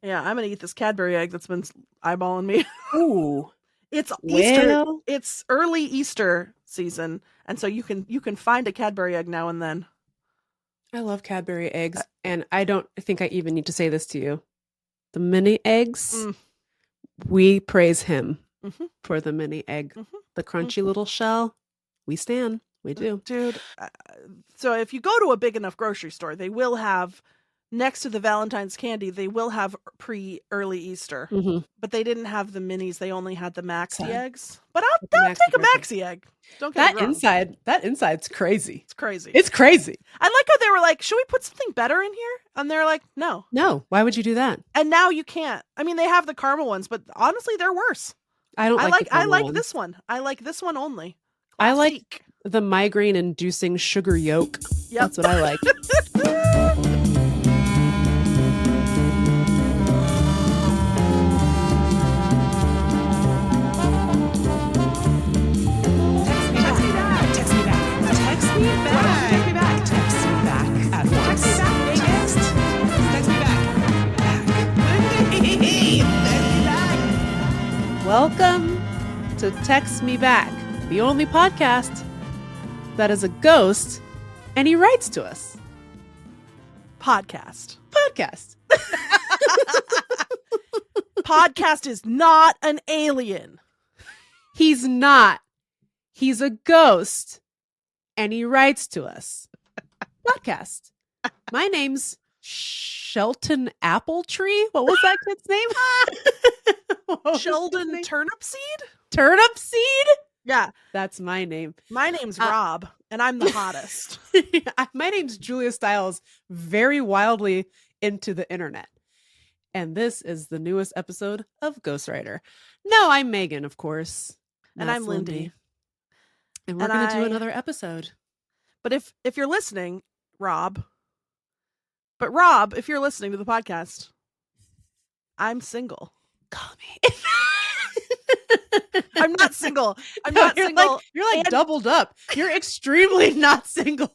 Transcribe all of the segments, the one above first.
Yeah, I'm gonna eat this Cadbury egg that's been eyeballing me. Ooh. It's Easter. Well. It's early Easter season, and so you can find a Cadbury egg now and then. I love Cadbury eggs, and I don't think I even need to say this to you. The mini eggs, we praise him for the mini egg. The crunchy little shell, we stand. We do. Dude, so if you go to a big enough grocery store, they will have, next to the Valentine's candy, they will have early Easter. But they didn't have the minis. They only had the maxi eggs. But I'll take a maxi egg. Don't get me wrong. That inside's crazy. It's crazy. It's crazy. I like how they were like, should we put something better in here? And they're like, no. No. Why would you do that? And now you can't. I mean, they have the caramel ones, but honestly, they're worse. I like this one. I like this one only. Classique. I like the migraine-inducing sugar yolk. Yep. That's what I like. Welcome to Text Me Back, the only podcast that is a ghost, and he writes to us. Podcast. Podcast is not an alien. He's not. He's a ghost, and he writes to us. Podcast. My name's Shelton Appletree. What was that kid's name? Sheldon Turnipseed? Turnipseed? Yeah. That's my name. My name's Rob, and I'm the hottest. My name's Julia Stiles, very wildly into the internet. And this is the newest episode of Ghostwriter. No, I'm Megan, of course. And I'm Lindy. And we're going to do another episode. But if you're listening, Rob, if you're listening to the podcast, I'm single. Call me. I'm not single. I'm not single. You're like doubled up. You're extremely not single.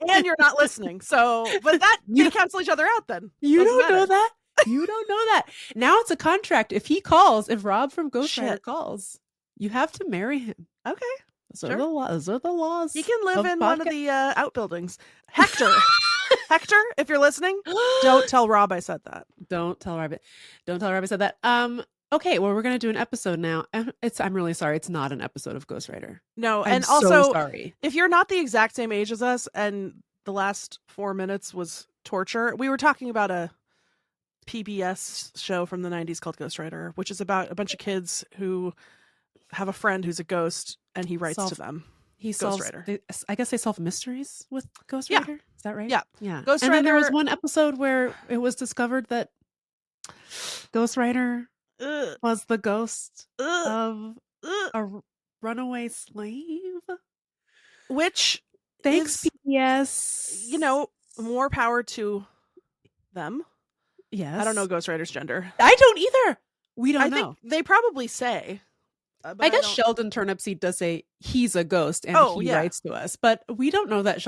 And you're not listening. So, but that can cancel each other out then. You don't know that? You don't know that. Now it's a contract. If Rob from Ghostwriter calls, you have to marry him. Okay. Those are the laws. He can live in one of the outbuildings. Hector, if you're listening, don't tell Rob I said that. Don't tell Rob I said that. Okay, well, we're going to do an episode now. I'm really sorry. It's not an episode of Ghostwriter. No, I'm and also, so sorry. If you're not the exact same age as us and the last 4 minutes was torture, we were talking about a PBS show from the 90s called Ghostwriter, which is about a bunch of kids who have a friend who's a ghost and he writes to them. I guess they solve mysteries with Ghostwriter. Yeah. Is that right? Yeah. Ghostwriter. And then there was one episode where it was discovered that Ghostwriter was the ghost of a runaway slave. Which, thanks, PBS. More power to them. Yes. I don't know Ghostwriter's gender. I don't either. We don't know. Think they probably say. I guess Sheldon Turnipseed does say he's a ghost and he writes to us, but we don't know that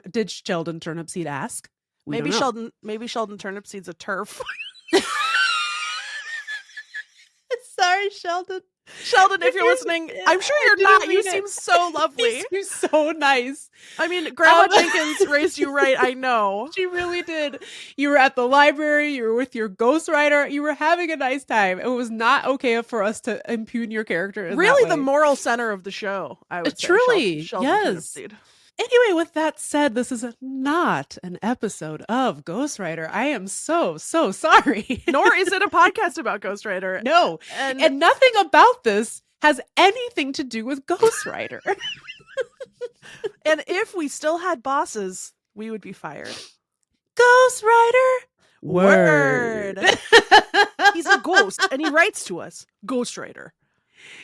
did Sheldon Turnipseed ask? Maybe Sheldon Turnipseed's a turf. Sorry, Sheldon. Sheldon, if you're listening, I'm sure you're not. You seem so lovely. You're so nice. I mean, Grandma Jenkins raised you right. I know. She really did. You were at the library. You were with your ghostwriter. You were having a nice time. It was not okay for us to impugn your character. Really, the moral center of the show, I would say. Truly, Sheldon yes. Turnipseed. Anyway, with that said, this is not an episode of Ghostwriter. I am so sorry. Nor is it a podcast about Ghostwriter. No. And nothing about this has anything to do with Ghostwriter. And if we still had bosses, we would be fired. Ghostwriter? Word. He's a ghost and he writes to us. Ghostwriter.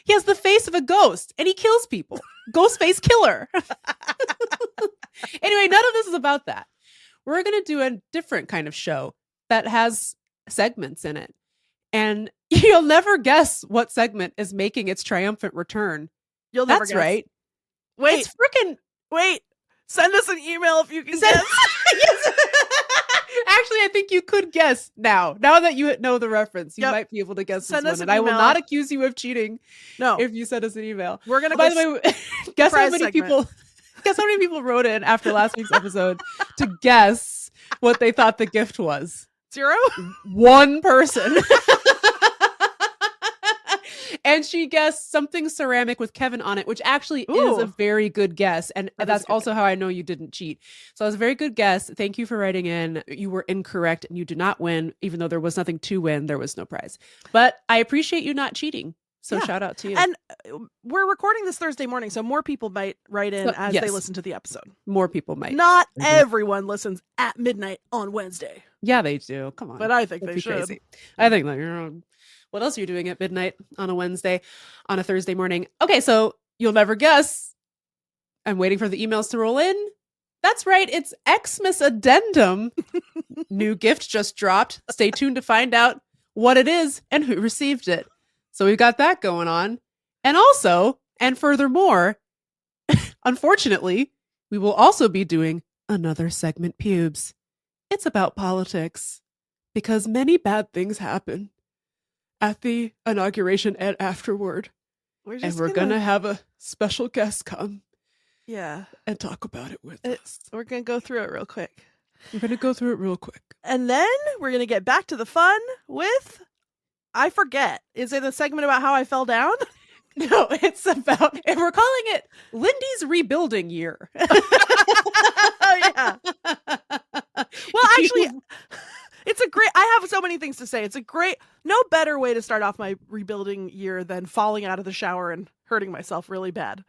He has the face of a ghost and he kills people. Ghostface killer. Anyway, none of this is about that. We're going to do a different kind of show that has segments in it. And you'll never guess what segment is making its triumphant return. You'll never That's guess. Right. Wait. Send us an email if you can guess. Yes. Actually, I think you could guess now. Now that you know the reference, you might be able to guess Send this us one. an And I will email. not accuse you of cheating. No. If you send us an email. We're going to By the way, guess how many people wrote in after last week's episode to guess what they thought the gift was? 0? One person. And she guessed something ceramic with Kevin on it, which actually is a very good guess. And that's also how I know you didn't cheat. So it was a very good guess. Thank you for writing in. You were incorrect and you did not win. Even though there was nothing to win, there was no prize. But I appreciate you not cheating. So shout out to you. And we're recording this Thursday morning, so more people might write in as they listen to the episode. More people might. Not everyone listens at midnight on Wednesday. Yeah, they do. Come on. But I think they should. Crazy. I think that you're wrong. What else are you doing at midnight on a Wednesday, on a Thursday morning? Okay, so you'll never guess. I'm waiting for the emails to roll in. That's right. It's Xmas Addendum. New gift just dropped. Stay tuned to find out what it is and who received it. So we've got that going on. And also, and furthermore, unfortunately, we will also be doing another segment, P.U.B.E. It's about politics because many bad things happen at the inauguration and afterward. We're going to have a special guest come. Yeah. And talk about it with us. We're going to go through it real quick. And then we're going to get back to the fun with, I forget. Is it a segment about how I fell down? No, it's about, and we're calling it Lindy's rebuilding year. Oh, yeah. Well, actually, it's a great, I have so many things to say. It's a great, no better way to start off my rebuilding year than falling out of the shower and hurting myself really bad.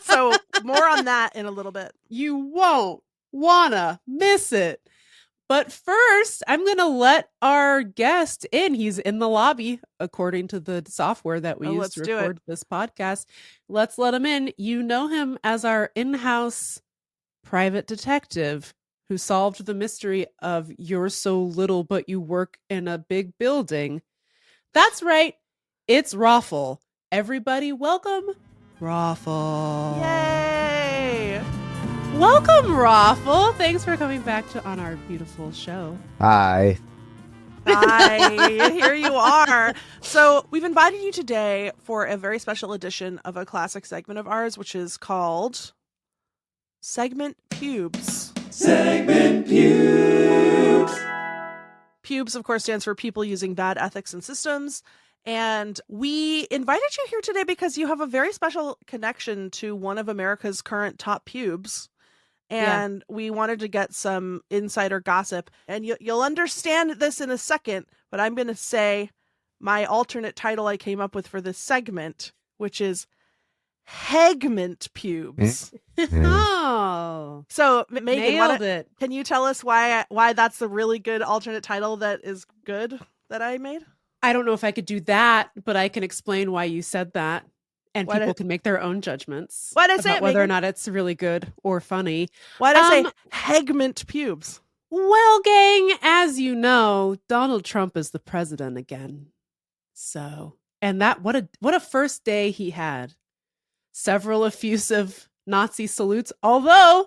So more on that in a little bit. You won't wanna miss it. But first, I'm going to let our guest in. He's in the lobby, according to the software that we use to record this podcast. Let's let him in. You know him as our in-house private detective who solved the mystery of You're So Little, but you work in a big building. That's right. It's RAFIL. Everybody, welcome RAFIL. Yay! Welcome, RAFIL. Thanks for coming back on our beautiful show. Hi. Hi, here you are. So we've invited you today for a very special edition of a classic segment of ours, which is called Segment P.U.B.E. Segment P.U.B.E. P.U.B.E, of course, stands for People Using Bad Ethics and Systems. And we invited you here today because you have a very special connection to one of America's current top pubes. And we wanted to get some insider gossip. And you'll understand this in a second, but I'm going to say my alternate title I came up with for this segment, which is Hegment Pubes. Oh. So, Meagan, can you tell us why that's the really good alternate title that is good that I made? I don't know if I could do that, but I can explain why you said that. And people can make their own judgments about whether or not it's really good or funny. Why did I say Hegment Pubes? Well, gang, as you know, Donald Trump is the president again. So, and that what a first day he had. Several effusive Nazi salutes, although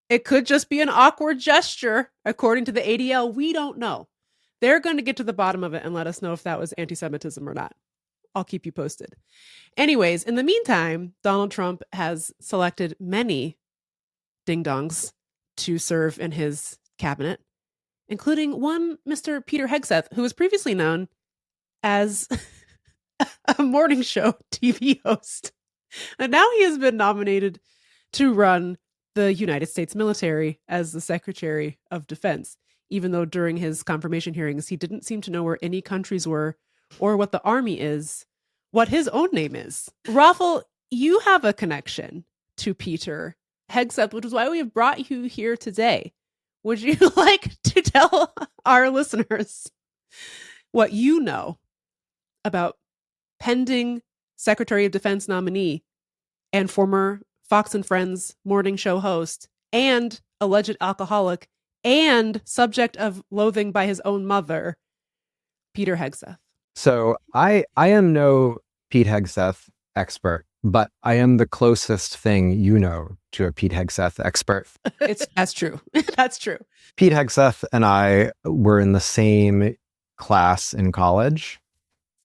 it could just be an awkward gesture, according to the ADL. We don't know. They're going to get to the bottom of it and let us know if that was anti-Semitism or not. I'll keep you posted. Anyways, in the meantime, Donald Trump has selected many ding-dongs to serve in his cabinet, including one Mr. Peter Hegseth, who was previously known as a morning show TV host. And now he has been nominated to run the United States military as the Secretary of Defense, even though during his confirmation hearings, he didn't seem to know where any countries were or what the army is, what his own name is. RAFIL, you have a connection to Peter Hegseth, which is why we have brought you here today. Would you like to tell our listeners what you know about pending Secretary of Defense nominee and former Fox and Friends morning show host and alleged alcoholic and subject of loathing by his own mother, Peter Hegseth? So I am no Pete Hegseth expert, but I am the closest thing you know to a Pete Hegseth expert. That's true. That's true. Pete Hegseth and I were in the same class in college,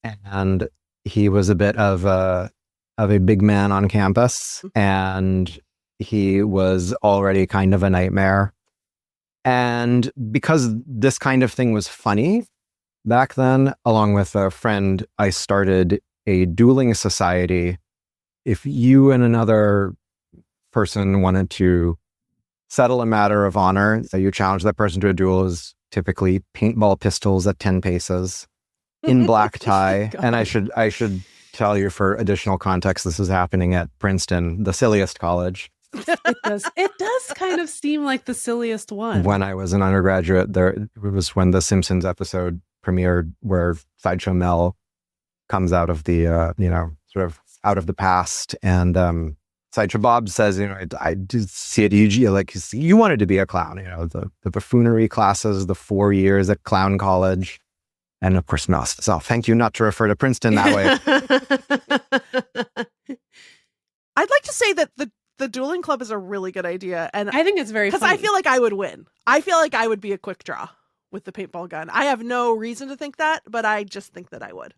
and he was a bit of a big man on campus, and he was already kind of a nightmare. And because this kind of thing was funny back then, along with a friend, I started a dueling society. If you and another person wanted to settle a matter of honor, so you challenge that person to a duel, is typically paintball pistols at 10 paces in black tie. And I should tell you, for additional context, this is happening at Princeton, the silliest college. It does kind of seem like the silliest one. When I was an undergraduate, it was when the Simpsons episode premiered, where Sideshow Mel comes out of the sort of out of the past, and Sideshow Bob says, I did see it. You wanted to be a clown, the buffoonery classes, the 4 years at clown college. And of course, Mel says, thank you not to refer to Princeton that way. I'd like to say that the dueling club is a really good idea. And I think it's very funny. Because I feel like I would win. I feel like I would be a quick draw with the paintball gun. I have no reason to think that, but I just think that I would.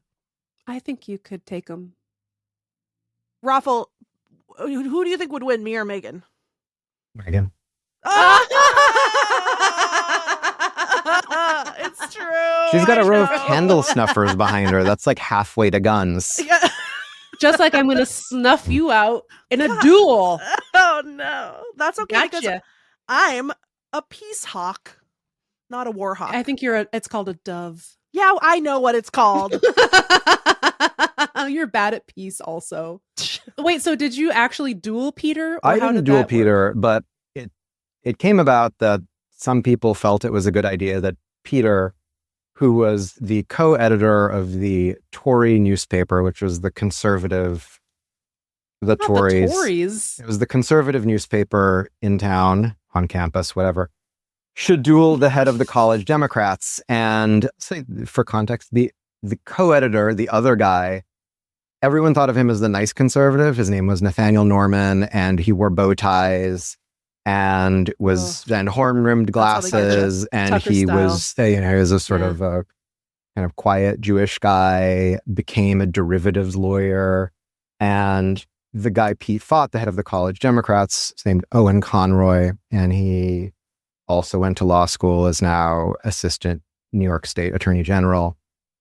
I think you could take them. RAFIL, who do you think would win, me or Meagan? Meagan. It's true. She's got a row of candle snuffers behind her. That's like halfway to guns. Yeah. Just like I'm going to snuff you out in a duel. Oh, no. That's okay. Gotcha. Because I'm a peace hawk, not a war hawk. I think it's called a dove. Yeah, I know what it's called. You're bad at peace also. Wait, so did you actually duel Peter? I didn't duel Peter, but it came about that some people felt it was a good idea that Peter, who was the co-editor of the Tory newspaper, which was the conservative, the Tories. It was the conservative newspaper in town, on campus, whatever, should duel the head of the college Democrats. And for context, the co-editor, the other guy, everyone thought of him as the nice conservative. His name was Nathaniel Norman, and he wore bow ties and and horn-rimmed glasses, and Tucker he style. was he was a sort of a kind of quiet Jewish guy, became a derivatives lawyer, and the guy Pete fought, the head of the college Democrats, is named Owen Conroy, and he also went to law school, is now assistant New York State Attorney General.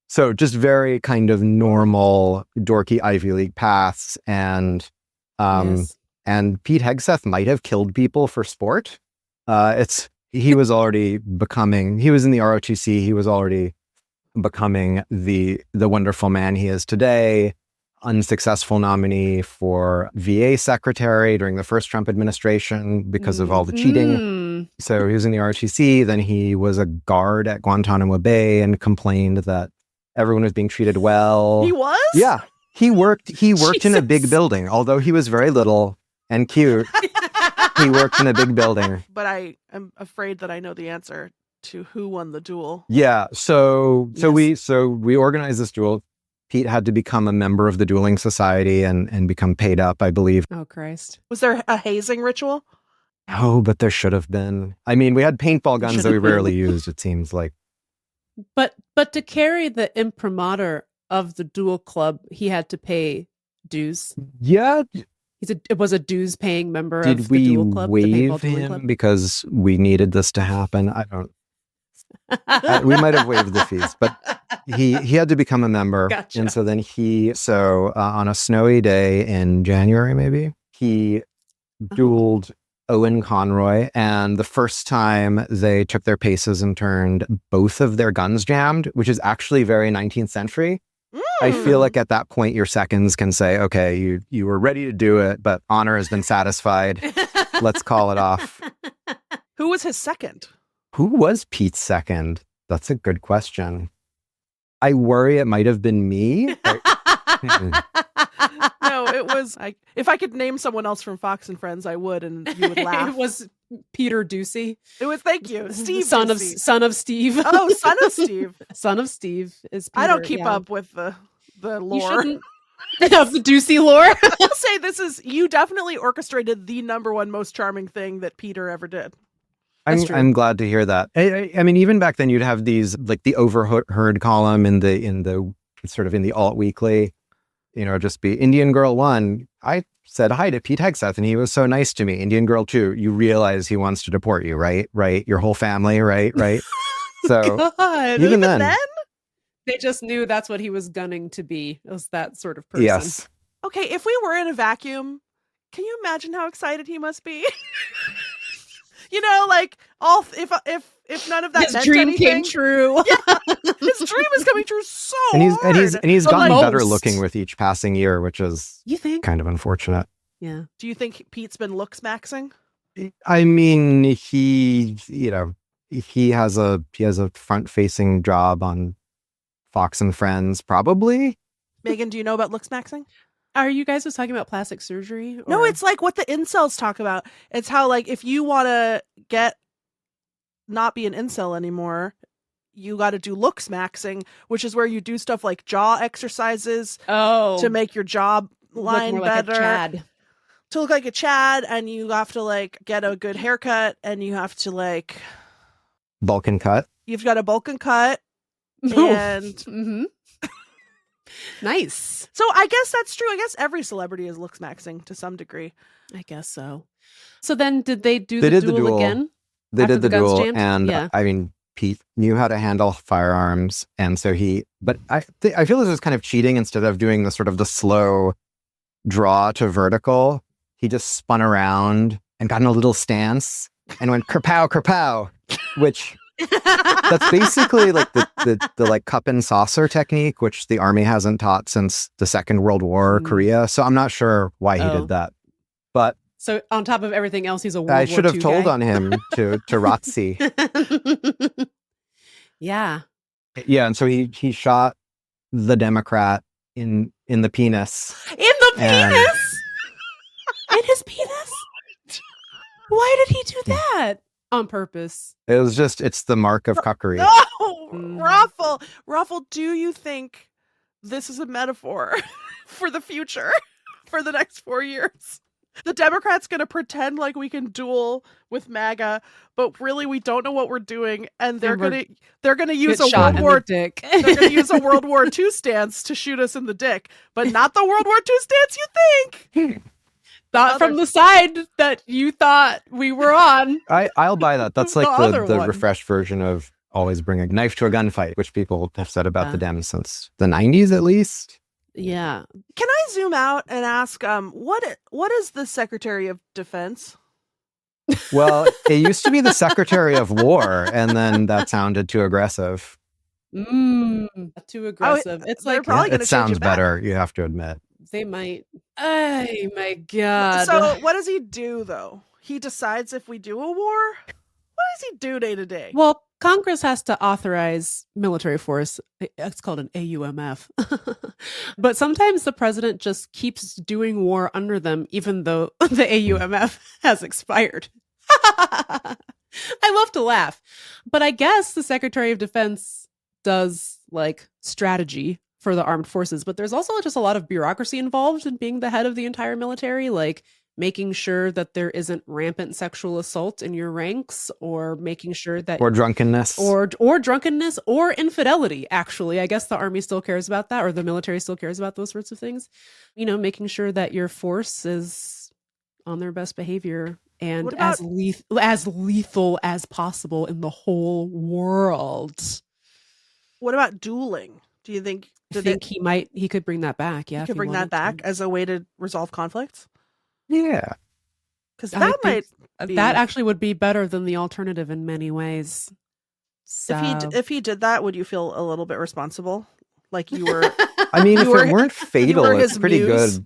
So just very kind of normal, dorky Ivy League paths, and Yes. and Pete Hegseth might have killed people for sport. He was already becoming, he was in the ROTC, he was already becoming the wonderful man he is today. Unsuccessful nominee for VA secretary during the first Trump administration because of all the cheating. So he was in the ROTC, then he was a guard at Guantanamo Bay and complained that everyone was being treated well. He was? Yeah. He worked in a big building, although he was very little and cute. He worked in a big building. But I am afraid that I know the answer to who won the duel. Yeah. So we organized this duel. Pete had to become a member of the dueling society and become paid up, I believe. Oh, Christ. Was there a hazing ritual? Oh, but there should have been. I mean, we had paintball guns that we rarely used, it seems like. But to carry the imprimatur of the duel club, he had to pay dues. Yeah. It was a dues paying member of Did the we duel club. waive him because we needed this to happen? I don't. We might have waived the fees, but he had to become a member. Gotcha. And so then on a snowy day in January, maybe, he dueled Owen Conroy. And the first time they took their paces and turned, both of their guns jammed, which is actually very 19th century. I feel like at that point, your seconds can say, okay, you were ready to do it, but honor has been satisfied. Let's call it off. Who was his second? Who was Pete's second? That's a good question. I worry it might have been me. No, it was. If I could name someone else from Fox and Friends, I would, and you would laugh. It was Peter Ducey. It was. Thank you, Steve. Son Ducey. of Steve. Oh, son of Steve. Son of Steve is Peter. I don't keep yeah. up with the You lore. shouldn't. of the Ducey lore. I'll say you definitely orchestrated the number one most charming thing that Peter ever did. I'm glad to hear that. I mean, even back then, you'd have these like the overheard column in the sort of in the alt weekly, just be Indian Girl 1. I said hi to Pete Hegseth and he was so nice to me. Indian Girl 2, you realize he wants to deport you, right? Right, your whole family, right? So God. even then, they just knew that's what he was gunning to be. It was that sort of person. yes. Okay, if we were in a vacuum, can you imagine how excited he must be? Like if none of that his meant dream anything, came true. Yeah, his dream is coming true so And he's gotten most. better looking with each passing year, which is You think? kind of unfortunate. Yeah. Do you think Pete's been looks maxing? I mean, he has a front facing job on Fox and Friends, probably. Megan, do you know about looks maxing? Are you guys just talking about plastic surgery? No, or- it's like what the incels talk about. It's how like if you want to not be an incel anymore, you got to do looks maxing, which is where you do stuff like jaw exercises to make your jaw line look more better. Like a Chad. To look like a Chad, and you have to like get a good haircut, and you have to like Vulcan cut. you've got a Vulcan cut, and Mm-hmm. Nice. so I guess that's true. I guess every celebrity is looks maxing to some degree. I guess so. So then did they do They the did the duel duel. again? They After did the the guns duel, jammed? and Yeah. I mean, Pete knew how to handle firearms, and so but I feel this was kind of cheating. Instead of doing the sort of the slow draw to vertical, he just spun around and got in a little stance and went kerpow, kerpow, which that's basically like the like cup and saucer technique, which the army hasn't taught since the Second World War, Korea. So I'm not sure why he did that, but So on top of everything else, he's a World I War should have II told guy. on him to ROTC. Yeah. Yeah, and so he shot the Democrat in the penis. In the And- penis? In his penis? Why did he do that? On purpose. It's the mark of cuckery. No, Mm. Ruffle, do you think this is a metaphor for the future for the next 4 years? The Democrats going to pretend like we can duel with MAGA, but really we don't know what we're doing, and they're going to use Get a shot World in War the dick. they're going to use a World War II stance to shoot us in the dick, but not the World War II stance you think. Not from the side that you thought we were on. I'll buy that. That's like The other the one. refreshed version of always bring a knife to a gunfight, which people have said about the Dems since the 90s at least. Yeah. Can I zoom out and ask what is the Secretary of Defense? Well, it used to be the Secretary of War, and then that sounded too aggressive. Too aggressive. It's they're like probably gonna It change sounds it back. better, you have to admit. they might. Oh my god. So what does he do though? He decides if we do a war? What does he do day to day? Well, Congress has to authorize military force. It's called an AUMF. But sometimes the president just keeps doing war under them, even though the AUMF has expired. I love to laugh. But I guess the Secretary of Defense does like strategy for the armed forces. But there's also just a lot of bureaucracy involved in being the head of the entire military, like making sure that there isn't rampant sexual assault in your ranks, or making sure that Or drunkenness. or drunkenness or infidelity. Actually, I guess the army still cares about that, or the military still cares about those sorts of things. Making sure that your force is on their best behavior and What about- as lethal as possible in the whole world. What about dueling? Do you think I think he could bring that back. Yeah, he if could bring that wanted back to. as a way to resolve conflicts? Yeah. Because I that think might be, that actually would be better than the alternative in many ways. So, if he did that, would you feel a little bit responsible? Like you were I mean, if were- it weren't fatal, were it's his pretty muse.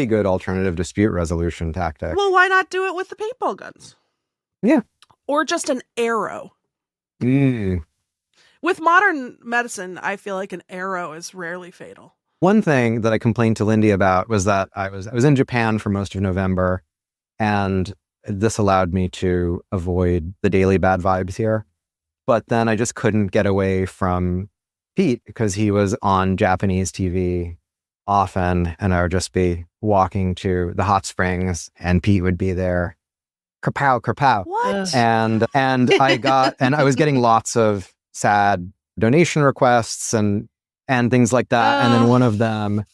good alternative dispute resolution tactic. well, why not do it with the paintball guns? Yeah. Or just an arrow. Mm. With modern medicine, I feel like an arrow is rarely fatal. One thing that I complained to Lindy about was that I was in Japan for most of November, and this allowed me to avoid the daily bad vibes here. But then I just couldn't get away from Pete because he was on Japanese TV often, and I would just be walking to the hot springs, and Pete would be there. Kerpow, kerpow. What? And I was getting lots of sad donation requests and things like that. And then one of them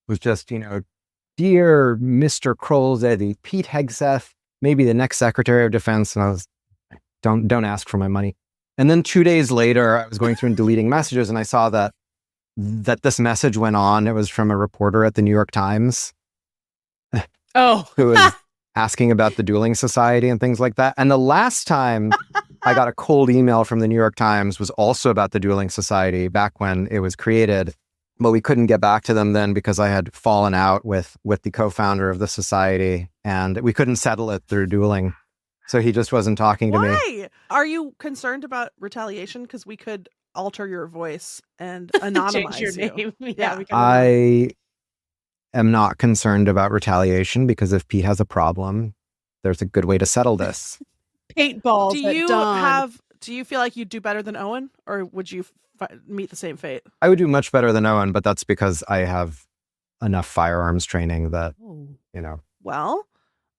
was just, dear Mr. Krolls, Pete Hegseth, maybe the next Secretary of Defense. And I was, don't ask for my money. And then 2 days later, I was going through and deleting messages, and I saw that this message went on. It was from a reporter at the New York Times. Oh, who was asking about the Dueling Society and things like that. And the last time I got a cold email from the New York Times was also about the Dueling Society back when it was created. But we couldn't get back to them then because I had fallen out with the co-founder of the society, and we couldn't settle it through dueling. So he just wasn't talking to me. Why? Are you concerned about retaliation? Because we could alter your voice and anonymize change your you. name. Yeah. We can I am not concerned about retaliation because if Pete has a problem, there's a good way to settle this. paintballs. Do you feel like you'd do better than Owen, or would you meet the same fate? I would do much better than Owen, but that's because I have enough firearms training that, Well,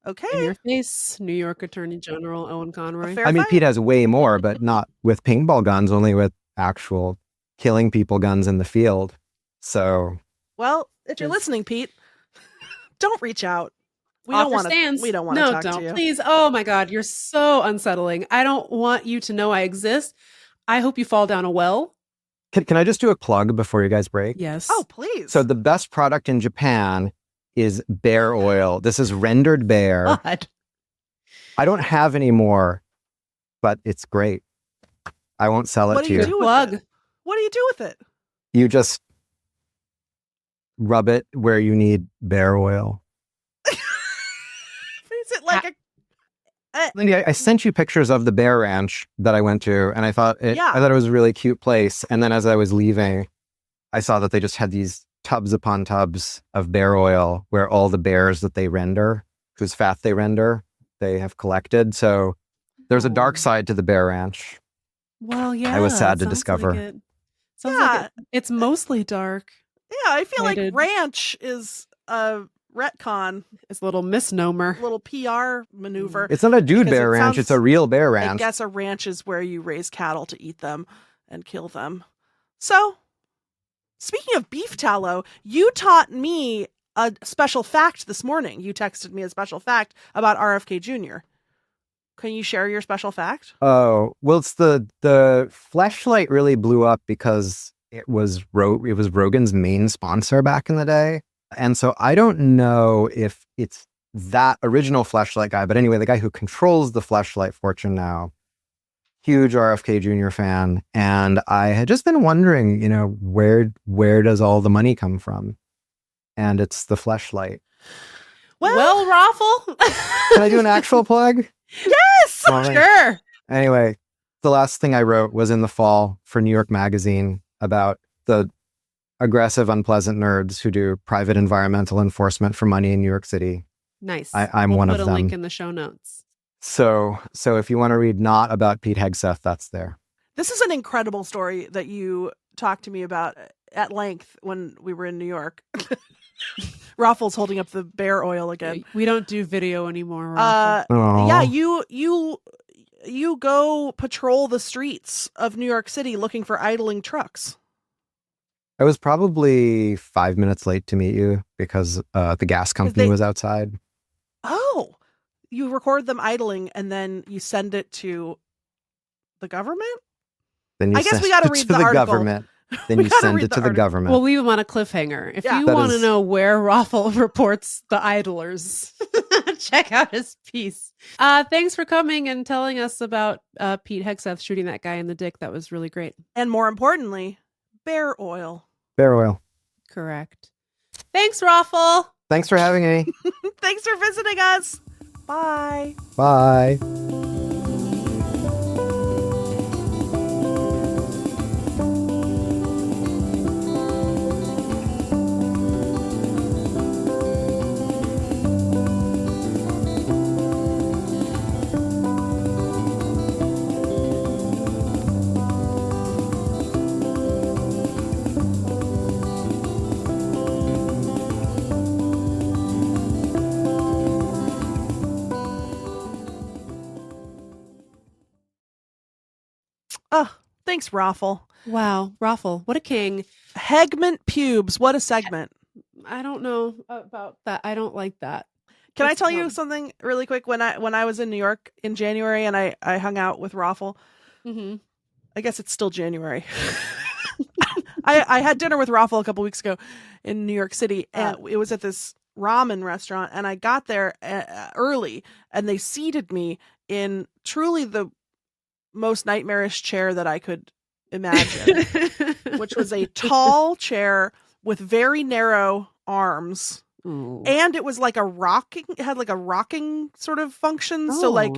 In okay. your face, New York Attorney General Owen Conroy. fair I mean, fight. Pete has way more, but not with paintball guns, only with actual killing people guns in the field. So Well, if you're listening, Pete, don't reach out. We Offer don't want to. stands. We don't want to No, talk don't. to you. Please. Oh my God, you're so unsettling. I don't want you to know I exist. I hope you fall down a well. can I just do a plug before you guys break? Yes. Oh, please. So the best product in Japan is bear oil. This is rendered bear. God. I don't have any more, but it's great. I won't sell it What to do you you. do with Plug. it? What do you do with it? You just rub it where you need bear oil. Is it like a? Lindy, I sent you pictures of the bear ranch that I went to, and I thought it was a really cute place. And then as I was leaving, I saw that they just had these tubs upon tubs of bear oil where all the bears that they render, whose fat they render, they have collected. So there's a dark side to the bear ranch. Well, yeah. I was sad to sounds discover. Like it. Sounds Yeah. like it's mostly dark. Yeah, I feel like Rated. ranch is a retcon, It's a little misnomer. little PR maneuver. It's not a dude Because bear it ranch, sounds- it's a real bear I ranch. guess a ranch is where you raise cattle to eat them and kill them. So, speaking of beef tallow, you taught me a special fact this morning. You texted me a special fact about RFK Jr. Can you share your special fact? Oh, well, it's the Fleshlight really blew up because it was Rogan's main sponsor back in the day. And so I don't know if it's that original Fleshlight guy, but anyway, the guy who controls the Fleshlight fortune now, huge RFK Jr. fan. And I had just been wondering, where does all the money come from? And it's the Fleshlight. Well, Raffle. Can I do an actual plug? Yes! Well, Sure. Anyway, the last thing I wrote was in the fall for New York Magazine about the aggressive, unpleasant nerds who do private environmental enforcement for money in New York City. Nice. I'm We'll one put of a link them. in the show notes. So if you want to read not about Pete Hegseth, that's there. This is an incredible story that you talked to me about at length when we were in New York. Raffle's holding up the bear oil again. We don't do video anymore. Raffle. Yeah, you go patrol the streets of New York City looking for idling trucks. I was probably 5 minutes late to meet you because the gas company was outside. Oh, you record them idling and then you send it to the government? Then you I guess send we gotta it read to the the article. government. Then We you gotta send read it the to the article. government. We'll leave them on a cliffhanger. If Yeah. you That want to is- know where Raffle reports the idlers, check out his piece. Thanks for coming and telling us about Pete Hegseth shooting that guy in the dick. That was really great. And more importantly, bear oil. Bear oil. Correct. Thanks, Raffle. Thanks for having me. Thanks for visiting us. Bye. Bye. Thanks, RAFIL. Wow, RAFIL, what a king. Hegment pubes, what a segment. I don't know about that. I don't like that. Can I tell you something really quick? When I was in New York in January and I hung out with RAFIL, I guess it's still January. I had dinner with RAFIL a couple weeks ago in New York City, and it was at this ramen restaurant, and I got there early, and they seated me in truly the most nightmarish chair that I could imagine, which was a tall chair with very narrow arms. Ooh. And it was like it had like a rocking sort of function. So like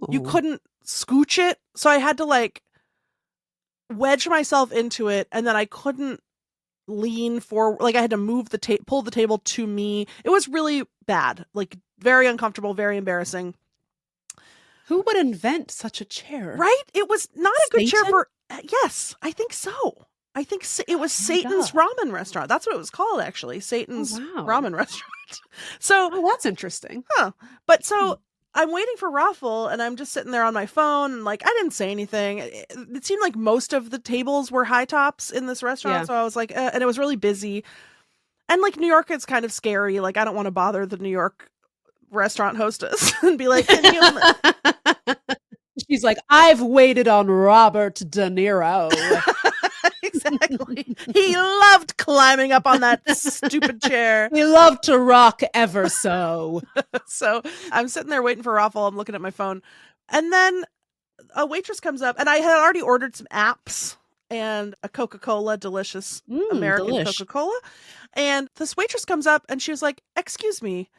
you couldn't scooch it. So I had to like wedge myself into it, and then I couldn't lean forward. Like I had to move pull the table to me. It was really bad, like very uncomfortable, very embarrassing. Who would invent such a chair? Right? It was not a good chair for, yes, I think so. I think it was Satan's ramen restaurant. That's what it was called, actually. Satan's ramen restaurant. So that's interesting. Huh. But so I'm waiting for RAFIL, and I'm just sitting there on my phone, and like I didn't say anything. It seemed like most of the tables were high tops in this restaurant, so I was like, and it was really busy. And like New York is kind of scary. Like I don't want to bother the New York restaurant hostess and be like, can you? She's like, I've waited on Robert De Niro. Exactly. He loved climbing up on that stupid chair. He loved to rock ever so. So I'm sitting there waiting for RAFIL. I'm looking at my phone. And then a waitress comes up, and I had already ordered some apps and a Coca-Cola, delicious American Coca-Cola. And this waitress comes up, and she was like, excuse me,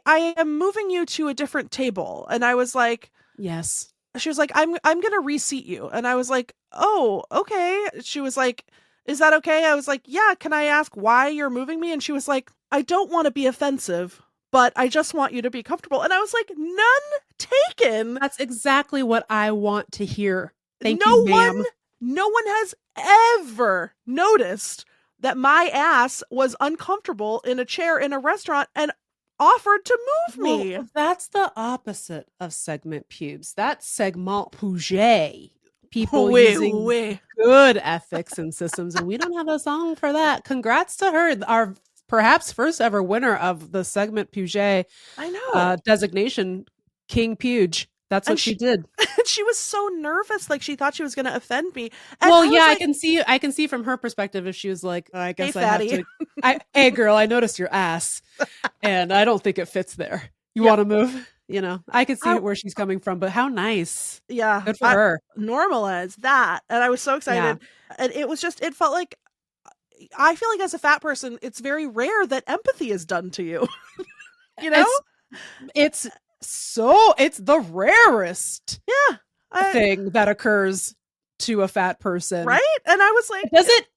I am moving you to a different table. And I was like, yes. She was like, I'm going to reseat you. And I was like, oh, okay. She was like, is that okay? I was like, yeah. Can I ask why you're moving me? And she was like, I don't want to be offensive, but I just want you to be comfortable. And I was like, none taken. That's exactly what I want to hear. Thank you, ma'am. No one has ever noticed that my ass was uncomfortable in a chair in a restaurant and offered to move me. Well, that's the opposite of segment pubes. That's segment pouget. People using good ethics and systems, and we don't have a song for that. Congrats to her, our perhaps first ever winner of the segment pouget designation, King Puge. That's what she did. She was so nervous, like she thought she was going to offend me. And well, yeah, like, I can see from her perspective if she was like, I guess I have to. Hey, girl, I noticed your ass, and I don't think it fits there. You want to move? You know, I can see where she's coming from, but how nice. Yeah. Good for her. Normalize that. And I was so excited. Yeah. And it was just, it felt like, I feel like as a fat person, it's very rare that empathy is done to you. You know? It's the rarest thing that occurs to a fat person. Right? And I was like, has it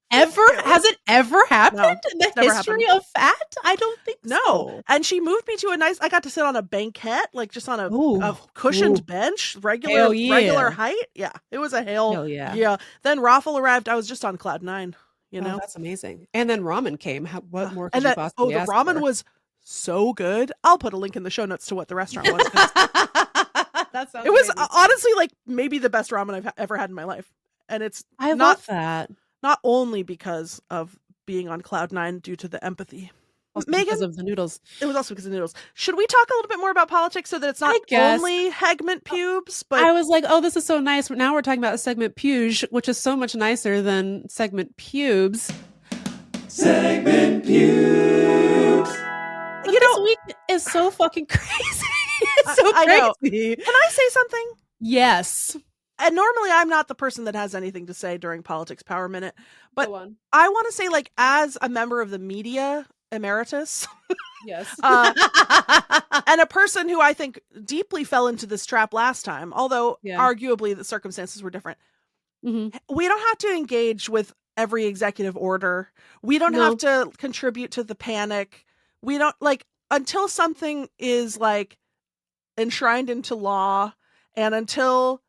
ever happened in the history of fat? I don't think so. And she moved me to I got to sit on a banquette, like just on a cushioned bench, regular height. Yeah. It was a hell yeah. Yeah. Then RAFIL arrived. I was just on cloud 9, you know? That's amazing. And then ramen came. What more could you possibly ask the ramen was so good. I'll put a link in the show notes to what the restaurant was. That sounds it was honestly like maybe the best ramen I've ever had in my life. And I love that. Not only because of being on cloud 9 due to the empathy. Megan, because of the noodles. It was also because of the noodles. Should we talk a little bit more about politics so that it's not only Hegment pubes? But I was like, oh, this is so nice. Now we're talking about segment puge, which is so much nicer than segment pubes. Segment pubes. This week is so fucking crazy. It's so crazy. I know. Can I say something? Yes. And normally I'm not the person that has anything to say during Politics Power Minute, but I want to say, like, as a member of the media emeritus, yes, and a person who I think deeply fell into this trap last time, although arguably the circumstances were different, we don't have to engage with every executive order. We don't have to contribute to the panic. We don't, like, until something is, like, enshrined into law and until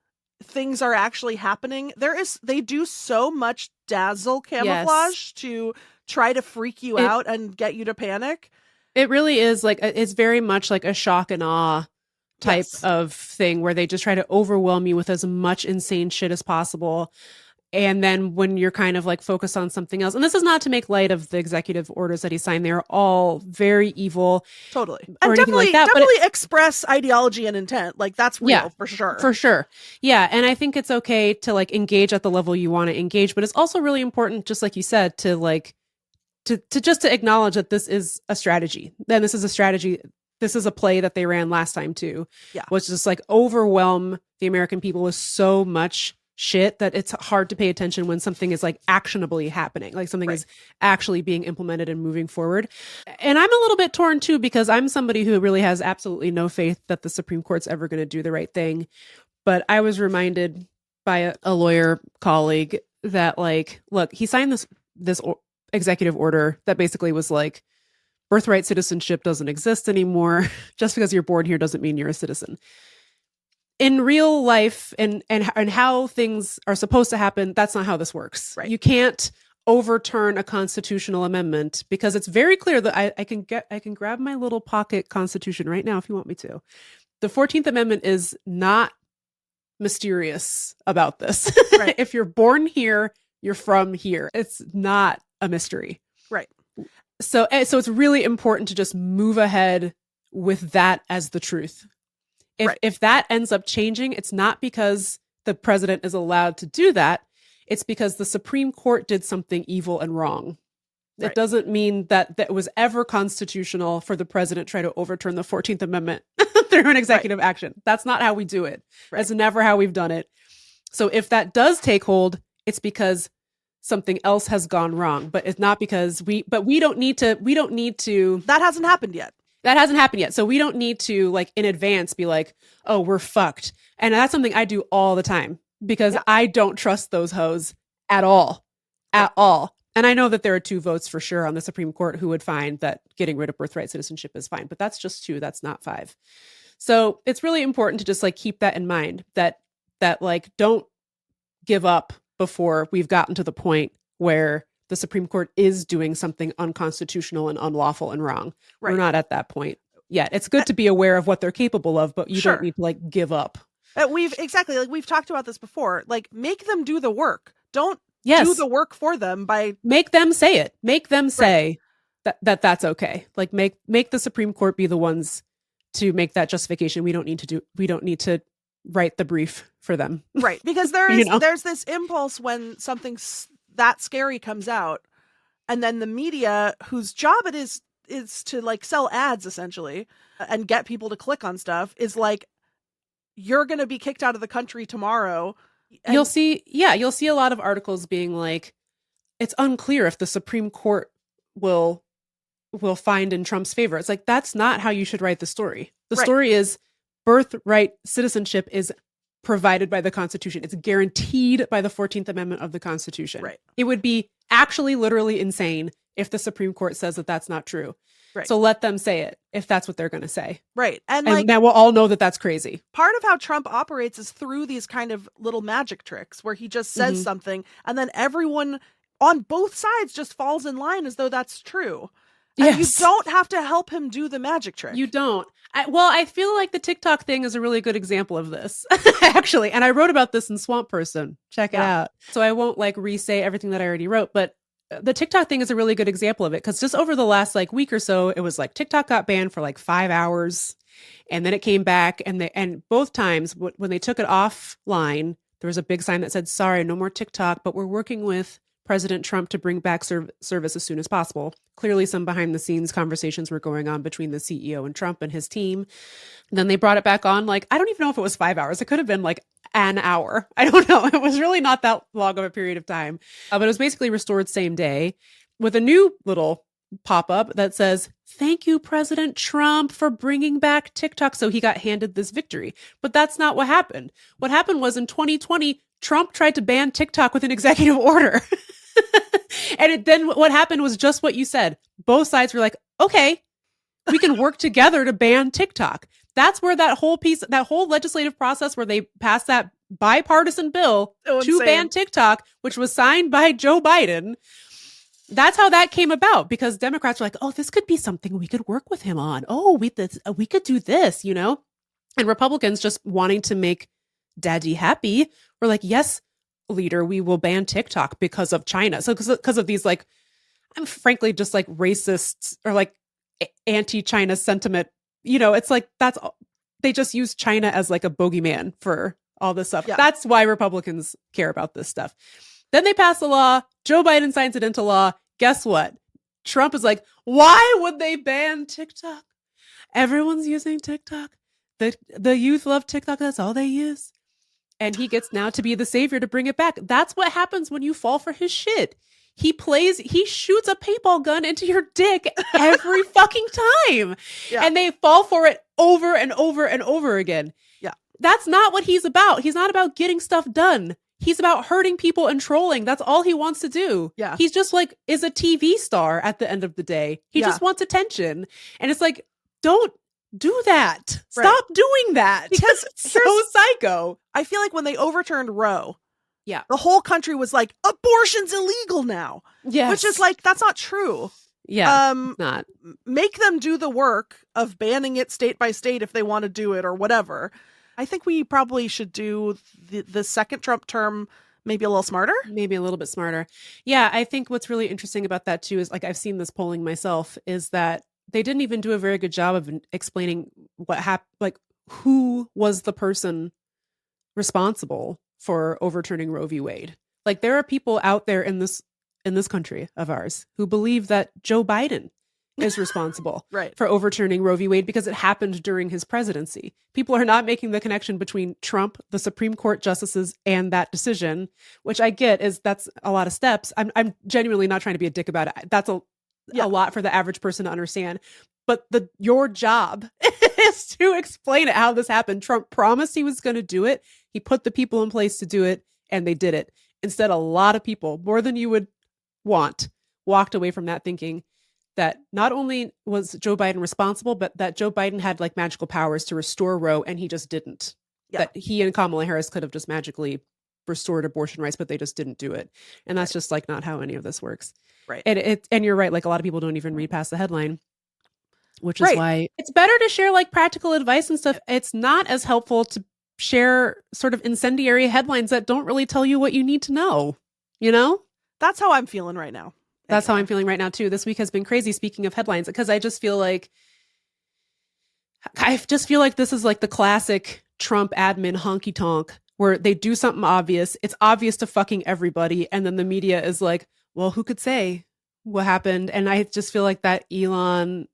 things are actually happening, they do so much dazzle camouflage to try to freak you out and get you to panic. It really is like, it's very much like a shock and awe type of thing where they just try to overwhelm you with as much insane shit as possible. And then when you're kind of like focused on something else, and this is not to make light of the executive orders that he signed, they're all very evil. Totally. Or And anything like that, but definitely express ideology and intent. Like that's real for sure. For sure. Yeah. And I think it's okay to like engage at the level you want to engage, but it's also really important, just like you said, to like to acknowledge that this is a strategy. Then this is a strategy. This is a play that they ran last time too. Yeah. Was just like overwhelm the American people with so much shit that it's hard to pay attention when something is like actionably happening, like something is actually being implemented and moving forward. And I'm a little bit torn too, because I'm somebody who really has absolutely no faith that the Supreme Court's ever going to do the right thing. But I was reminded by a lawyer colleague that like, look, he signed this executive order that basically was like, birthright citizenship doesn't exist anymore. Just because you're born here doesn't mean you're a citizen. In real life and how things are supposed to happen, that's not how this works. Right. You can't overturn a constitutional amendment because it's very clear that I can grab my little pocket constitution right now if you want me to. The 14th Amendment is not mysterious about this. Right. If you're born here, you're from here. It's not a mystery. Right. So it's really important to just move ahead with that as the truth. If that ends up changing, it's not because the president is allowed to do that. It's because the Supreme Court did something evil and wrong. Right. It doesn't mean that it was ever constitutional for the president to try to overturn the 14th Amendment through an executive action. That's not how we do it. Right. That's never how we've done it. So if that does take hold, it's because something else has gone wrong, but it's not because we don't need to. That hasn't happened yet. That hasn't happened yet. So we don't need to like in advance be like, oh, we're fucked. And that's something I do all the time because I don't trust those hoes at all. And I know that there are 2 votes for sure on the Supreme Court who would find that getting rid of birthright citizenship is fine, but that's just 2. That's not 5. So it's really important to just like keep that in mind that like don't give up before we've gotten to the point where the Supreme Court is doing something unconstitutional and unlawful and wrong. Right. We're not at that point yet. It's good to be aware of what they're capable of, but you don't need to like give up. We've talked about this before. Like make them do the work. Don't do the work for them by make them say it. Make them say that's okay. Like make the Supreme Court be the ones to make that justification. We don't need to write the brief for them. Right. Because there's this impulse when something that scary comes out and then the media whose job it is to like sell ads essentially and get people to click on stuff is like, you're going to be kicked out of the country tomorrow. You'll see a lot of articles being like, it's unclear if the Supreme Court will find in Trump's favor. It's like, that's not how you should write the story. The story is birthright citizenship is provided by the Constitution. It's guaranteed by the 14th Amendment of the Constitution. Right. It would be actually literally insane if the Supreme Court says that that's not true. Right. So let them say it if that's what they're going to say. Right. And like, now we'll all know that that's crazy. Part of how Trump operates is through these kind of little magic tricks where he just says something and then everyone on both sides just falls in line as though that's true. And you don't have to help him do the magic trick. You don't. I feel like the TikTok thing is a really good example of this, actually. And I wrote about this in Swamp Person. Check it out. So I won't like re-say everything that I already wrote, but the TikTok thing is a really good example of it. Because just over the last like week or so, it was like TikTok got banned for like 5 hours. And then it came back. And both times when they took it offline, there was a big sign that said, sorry, no more TikTok, but we're working with President Trump to bring back service as soon as possible. Clearly, some behind the scenes conversations were going on between the CEO and Trump and his team. And then they brought it back on. Like, I don't even know if it was 5 hours. It could have been like an hour. I don't know. It was really not that long of a period of time. But it was basically restored same day with a new little pop-up that says, thank you, President Trump, for bringing back TikTok. So he got handed this victory. But that's not what happened. What happened was in 2020, Trump tried to ban TikTok with an executive order. And then what happened was just what you said. Both sides were like, okay, we can work together to ban TikTok. That's where that whole legislative process where they passed that bipartisan bill to ban TikTok, which was signed by Joe Biden. That's how that came about, because Democrats were like, oh, this could be something we could work with him on. Oh, we could do this, And Republicans, just wanting to make daddy happy, were like, yes, leader, we will ban TikTok because of China. So because of these like, I'm frankly just like racists or like anti-China sentiment. You know, it's like they just use China as like a bogeyman for all this stuff. Yeah. That's why Republicans care about this stuff. Then they pass a law. Joe Biden signs it into law. Guess what? Trump is like, why would they ban TikTok? Everyone's using TikTok. The youth love TikTok. That's all they use. And he gets now to be the savior to bring it back. That's what happens when you fall for his shit. He shoots a paintball gun into your dick every fucking time. Yeah. And they fall for it over and over and over again. Yeah. That's not what he's about. He's not about getting stuff done. He's about hurting people and trolling. That's all he wants to do. Yeah. He's just like, is a TV star at the end of the day. He just wants attention. And it's like, don't do that. Right. Stop doing that. Because it's so psycho. I feel like when they overturned Roe, Yeah. the whole country was like, abortion's illegal now. Yes. Which is like, that's not true. Yeah. Not. Make them do the work of banning it state by state if they want to do it or whatever. I think we probably should do the second Trump term maybe a little smarter. Maybe a little bit smarter. Yeah. I think what's really interesting about that too is like, I've seen this polling myself, is that they didn't even do a very good job of explaining what happened, like who was the person responsible for overturning Roe v. Wade. Like there are people out there in this country of ours who believe that Joe Biden is responsible Right. for overturning Roe v. Wade because it happened during his presidency. People are not making the connection between Trump, the Supreme Court justices, and that decision, which I get that's a lot of steps. I'm genuinely not trying to be a dick about it. That's a lot for the average person to understand. But your job is to explain it, how this happened. Trump promised he was going to do it. He put the people in place to do it, and they did it. Instead, a lot of people, more than you would want, walked away from that thinking that not only was Joe Biden responsible, but that Joe Biden had like magical powers to restore Roe, and he just didn't. Yeah. That he and Kamala Harris could have just magically restored abortion rights, but they just didn't do it. And that's just like not how any of this works. Right. And you're right. Like a lot of people don't even read past the headline, which is why it's better to share like practical advice and stuff. It's not as helpful to share sort of incendiary headlines that don't really tell you what you need to know. You know? That's how I'm feeling right now. That's how I'm feeling right now too. This week has been crazy, speaking of headlines, because I just feel like this is like the classic Trump admin honky tonk where they do something obvious. It's obvious to fucking everybody. And then the media is like, well, who could say what happened? And I just feel like that Elon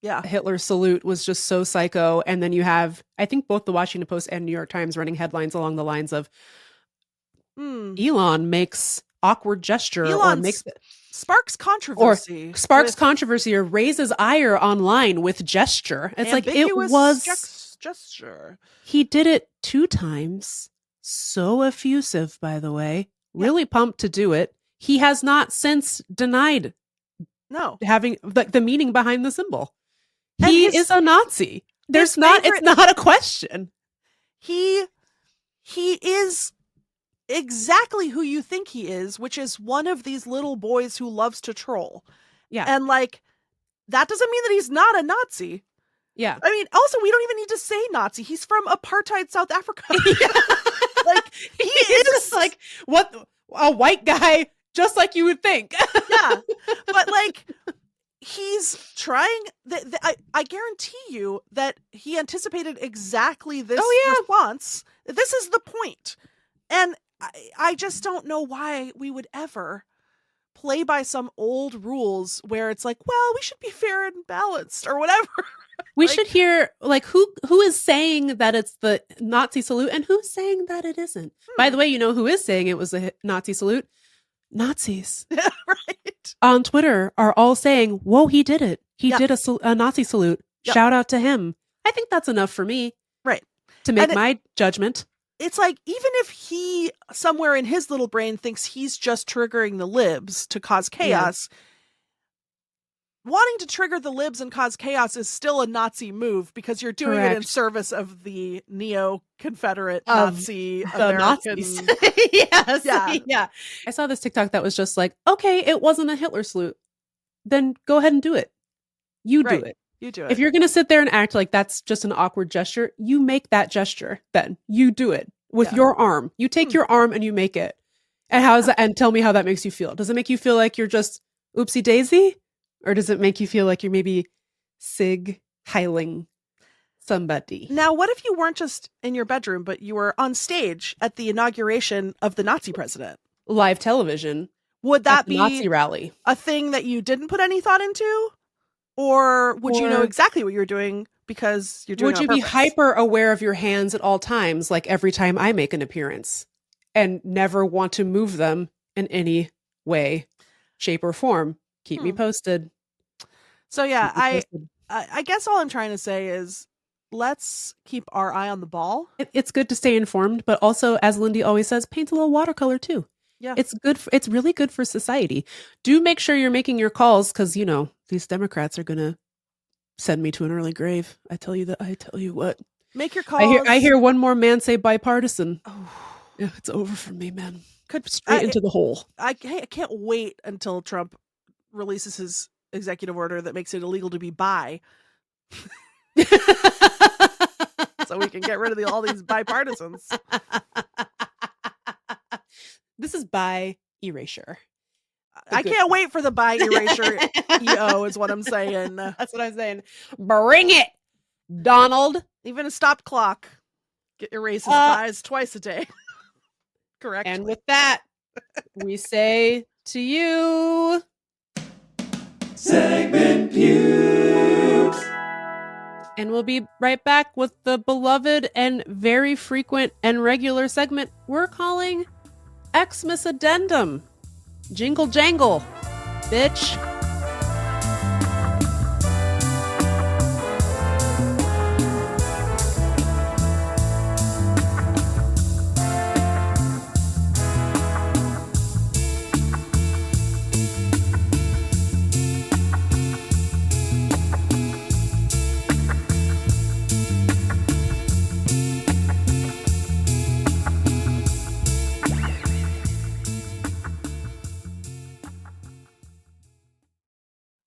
Hitler salute was just so psycho. And then you have, I think both the Washington Post and New York Times running headlines along the lines of Elon makes awkward gesture Elon or makes sparks controversy or raises ire online with gesture. It's like it was gesture. He did it 2 times. So effusive, by the way. Really pumped to do it. He has not since denied having the meaning behind the symbol. He is a Nazi. It's not a question. He is exactly who you think he is, which is one of these little boys who loves to troll. Yeah. And like, that doesn't mean that he's not a Nazi. Yeah. I mean, also, we don't even need to say Nazi. He's from apartheid South Africa. Like, he is like, what, a white guy, just like you would think. Yeah. But like, he's trying, I guarantee you that he anticipated exactly this response. This is the point. And I just don't know why we would ever play by some old rules where it's like, well, we should be fair and balanced or whatever. We should hear like who is saying that it's the Nazi salute and who's saying that it isn't. By the way, you know who is saying it was a Nazi salute? Nazis. Right. On Twitter are all saying, whoa, he did it. He did a Nazi salute. Yep. Shout out to him. I think that's enough for me. Right. To make my judgment. It's like, even if he somewhere in his little brain thinks he's just triggering the libs to cause chaos, wanting to trigger the libs and cause chaos is still a Nazi move because you're doing it in service of the neo-Confederate Nazi American. Yes. Yeah. I saw this TikTok that was just like, okay, it wasn't a Hitler salute. Then go ahead and do it. You do it. You do it. If you're going to sit there and act like that's just an awkward gesture, you make that gesture then. You do it with your arm. You take your arm and you make it. And tell me how that makes you feel. Does it make you feel like you're just oopsie daisy? Or does it make you feel like you're maybe sig heiling somebody? Now, what if you weren't just in your bedroom, but you were on stage at the inauguration of the Nazi president? Live television. Would that be Nazi rally? a thing that you didn't put any thought into? Or would you know exactly what you're doing because you're doing it on Would you be purpose? hyper aware of your hands at all times, like every time I make an appearance, and never want to move them in any way, shape, or form? Keep me posted. So yeah, Keep me posted. I guess all I'm trying to say is let's keep our eye on the ball. It's good to stay informed, but also, as Lindy always says, paint a little watercolor too. Yeah. It's good. It's really good for society. Do make sure you're making your calls, because these Democrats are gonna send me to an early grave. I tell you that. I tell you what. Make your calls. I hear one more man say bipartisan. Oh, Yeah, it's over for me, man. could Straight into the hole. I can't wait until Trump releases his executive order that makes it illegal to be bi, so we can get rid of all these bipartisans. This is by erasure. I can't wait for the bi erasure EO is what I'm saying. That's what I'm saying. Bring it, Donald. Even a stopped clock erases bis twice a day. Correct. And with that, we say to you, Segment P.U.B.E. and we'll be right back with the beloved and very frequent and regular segment we're calling Xmas Addendum. Jingle jangle, bitch.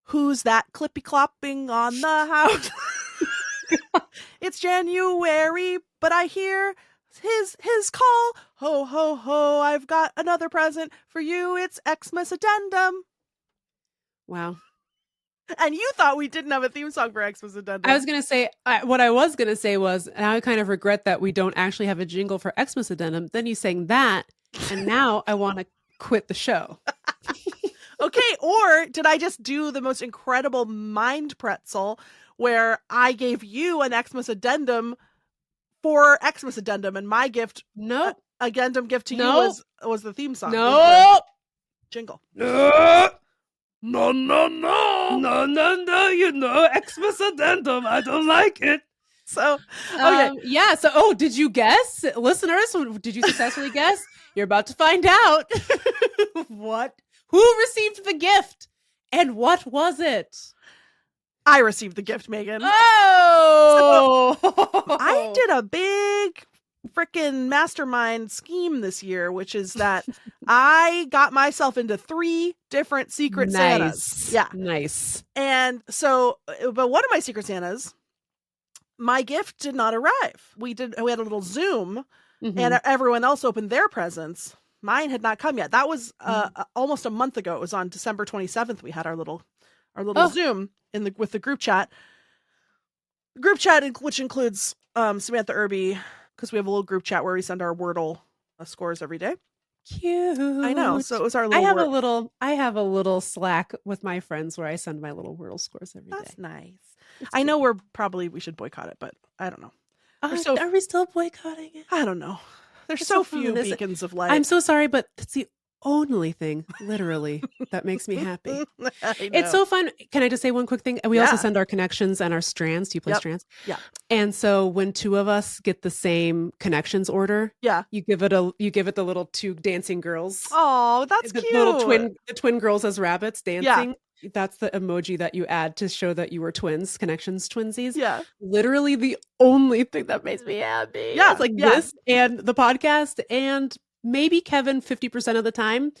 Who's that clippy clopping on the house? It's January, but I hear his call. Ho, ho, ho, I've got another present for you. It's Xmas Addendum. Wow. And you thought we didn't have a theme song for Xmas Addendum. I was going to say, what I was going to say was, now I kind of regret that we don't actually have a jingle for Xmas Addendum. Then you sang that, and now I want to quit the show. Okay, or did I just do the most incredible mind pretzel where I gave you an Xmas Addendum for Xmas Addendum, and my gift, Nope. addendum gift to Nope. you was the theme song. Nope. Jingle. No. No, no, no. No, no, no. Xmas Addendum. I don't like it. So, okay. Yeah. So, did you guess? Listeners, did you successfully guess? You're about to find out. What? Who received the gift? And what was it? I received the gift, Megan. Oh! I did a big freaking mastermind scheme this year, which is that I got myself into 3 different secret Santas. Yeah. Nice. And so, but one of my secret Santas, my gift did not arrive. We had a little Zoom, and everyone else opened their presents. Mine had not come yet. That was almost a month ago. It was on December 27th. We had our little Zoom with the group chat. Group chat, which includes Samantha Irby, because we have a little group chat where we send our Wordle scores every day. Cute. I know. So it was our little. I have a little Slack with my friends where I send my little Wordle scores every day. That's nice. I know we should boycott it, but I don't know. Are we still boycotting it? I don't know. There's It's so so few fun. beacons of light. I'm so sorry, but that's the only thing, literally, that makes me happy. It's so fun. Can I just say one quick thing? We also send our connections and our strands. Do you play strands? Yeah. And so when 2 of us get the same connections order, you give it the little 2 dancing girls. Oh, that's the cute. The twin girls as rabbits dancing. That's the emoji that you add to show that you were twins, connections twinsies. Yeah. Literally the only thing that makes me happy. Yeah. It's like this and the podcast and maybe Kevin 50% of the time.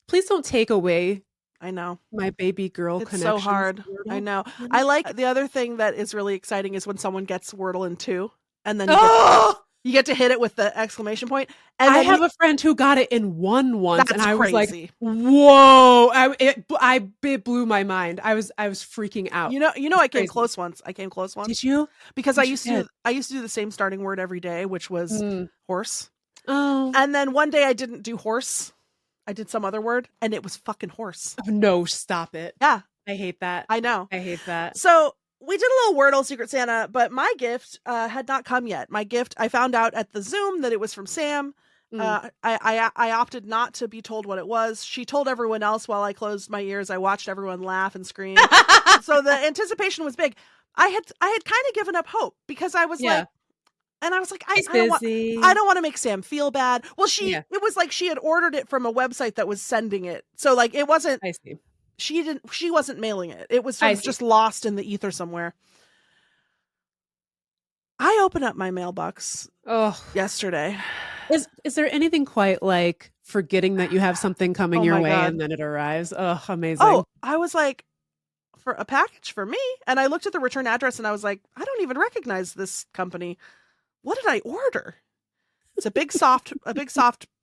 Please don't take away. I know. My baby girl It's connections. so hard. Wordle. I know. I like the other thing that is really exciting is when someone gets Wordle in 2 and then You get to hit it with the exclamation point. And I then have a friend who got it in one once, and That's I was like, crazy. "Whoa!" It blew my mind. I was freaking out. You know, I came crazy. close once. Did you? Because What'd I you used to do the same starting word every day, which was horse. Oh. And then one day I didn't do horse. I did some other word, and it was fucking horse. Oh, no, stop it. Yeah. I hate that. I know. I hate that. So we did a little Wordle Secret Santa, but my gift had not come yet. My gift, I found out at the Zoom that it was from Sam. I opted not to be told what it was. She told everyone else while I closed my ears. I watched everyone laugh and scream. So the anticipation was big. I had kind of given up hope because I was like, and I was like, I don't want to make Sam feel bad. Well, it was like she had ordered it from a website that was sending it. So like it wasn't, I see. She wasn't mailing it. It was sort of just lost in the ether somewhere. I opened up my mailbox yesterday. Is there anything quite like forgetting that you have something coming your way and then it arrives? Oh, amazing. Oh, I was like, for a package for me. And I looked at the return address and I was like, I don't even recognize this company. What did I order? It's a big soft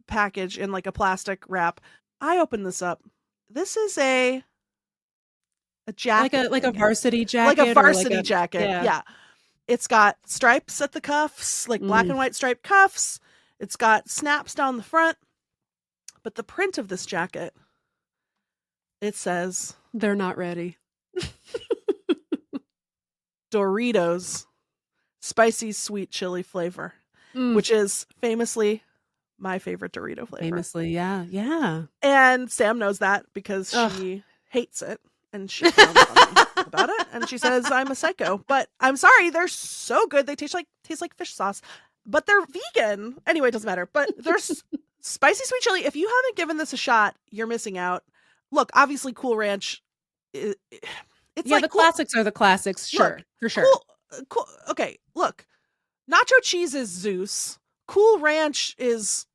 package in like a plastic wrap. I opened this up. This is a jacket. Like a varsity jacket. Like a varsity jacket. Yeah. Yeah. It's got stripes at the cuffs, like black and white striped cuffs. It's got snaps down the front. But the print of this jacket, it says, "They're not ready." Doritos spicy sweet chili flavor, which is famously my favorite Dorito flavor. Famously, yeah. And Sam knows that because she hates it. And she found on me about it. And she says I'm a psycho. But I'm sorry, they're so good. They taste like fish sauce. But they're vegan. Anyway, it doesn't matter. But there's spicy sweet chili. If you haven't given this a shot, you're missing out. Look, obviously Cool Ranch. It's like the classics are the classics. Sure, for sure. Cool. Okay, look. Nacho cheese is Zeus. Cool Ranch is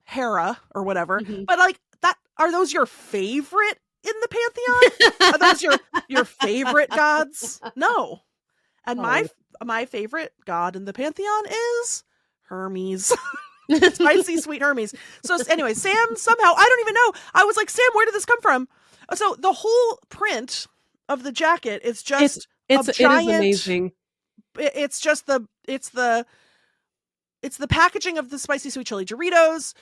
Hera or whatever. But like that, are those your favorite in the pantheon? Are those your favorite gods? No. And my favorite god in the pantheon is Hermes. Spicy sweet Hermes. So anyway, Sam somehow, I don't even know. I was like, Sam, where did this come from? So the whole print of the jacket is just it is amazing. It's just the packaging of the spicy sweet chili Doritos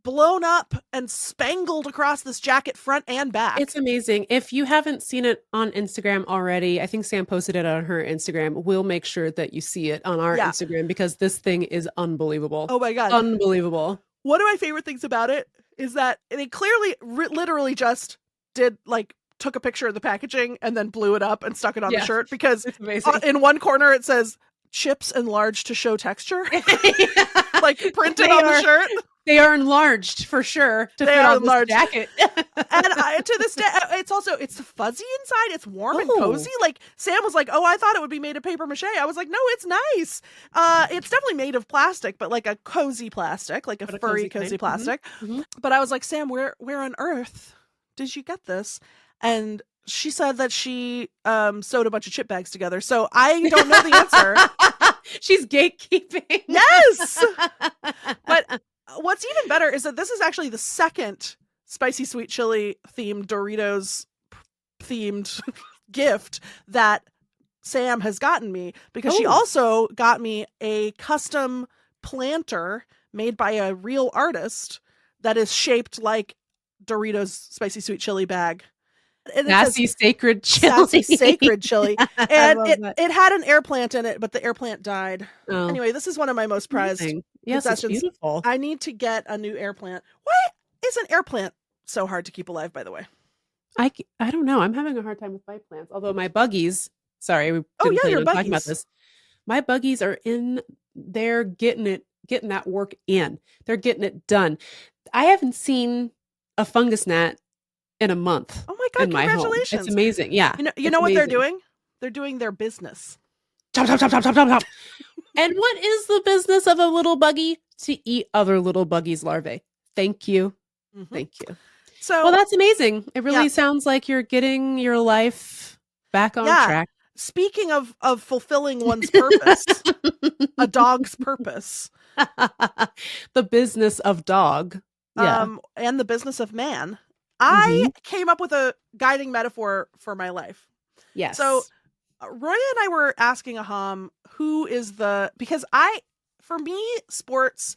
blown up and spangled across this jacket front and back. It's amazing. If you haven't seen it on Instagram already, I think Sam posted it on her Instagram. We'll make sure that you see it on our Instagram because this thing is unbelievable. Oh my God. Unbelievable. One of my favorite things about it is that they clearly literally just took a picture of the packaging and then blew it up and stuck it on the shirt because in one corner it says chips enlarged to show texture. Like printed on the shirt. They are enlarged for sure to fit on this jacket. And to this day, it's fuzzy inside. It's warm and cozy. Like Sam was like, "Oh, I thought it would be made of paper mache." I was like, "No, it's nice. It's definitely made of plastic, but like a cozy plastic, like a furry cozy plastic." But I was like, "Sam, where on earth did you get this?" And she said that she sewed a bunch of chip bags together. So I don't know the answer. She's gatekeeping. Yes. But what's even better is that this is actually the second spicy sweet chili themed Doritos themed gift that Sam has gotten me because she also got me a custom planter made by a real artist that is shaped like Doritos spicy sweet chili bag. And Sassy sacred chili. Sassy sacred chili. And it had an air plant in it, but the air plant died. Oh. Anyway, this is one of my most prized possessions. It's beautiful. I need to get a new air plant. Why is an air plant so hard to keep alive, by the way? I don't know. I'm having a hard time with my plants. Although my buggies, sorry, we didn't plan on talking about this. My buggies are in there getting that work in. They're getting it done. I haven't seen a fungus gnat in a month. Oh my God, congratulations. Home. It's amazing. Yeah. You know what they're doing? They're doing their business. Chop, chop, chop, chop, chop, chop, chop. And what is the business of a little buggy? To eat other little buggies' larvae. Thank you. Thank you. So, well, that's amazing. It really sounds like you're getting your life back on track. speaking of fulfilling one's purpose, a dog's purpose, the business of dog. Yeah. and the business of man, I came up with a guiding metaphor for my life. Yes. So Roya and I were asking Aham who is because for me, sports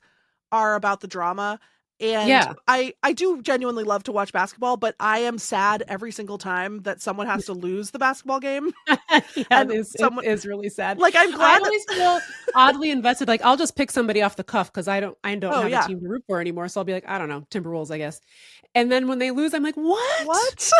are about the drama. And I do genuinely love to watch basketball, but I am sad every single time that someone has to lose the basketball game. It is really sad. Like, I'm glad I always feel oddly invested. Like, I'll just pick somebody off the cuff because I don't have a team to root for anymore. So I'll be like, I don't know, Timberwolves, I guess. And then when they lose, I'm like, what?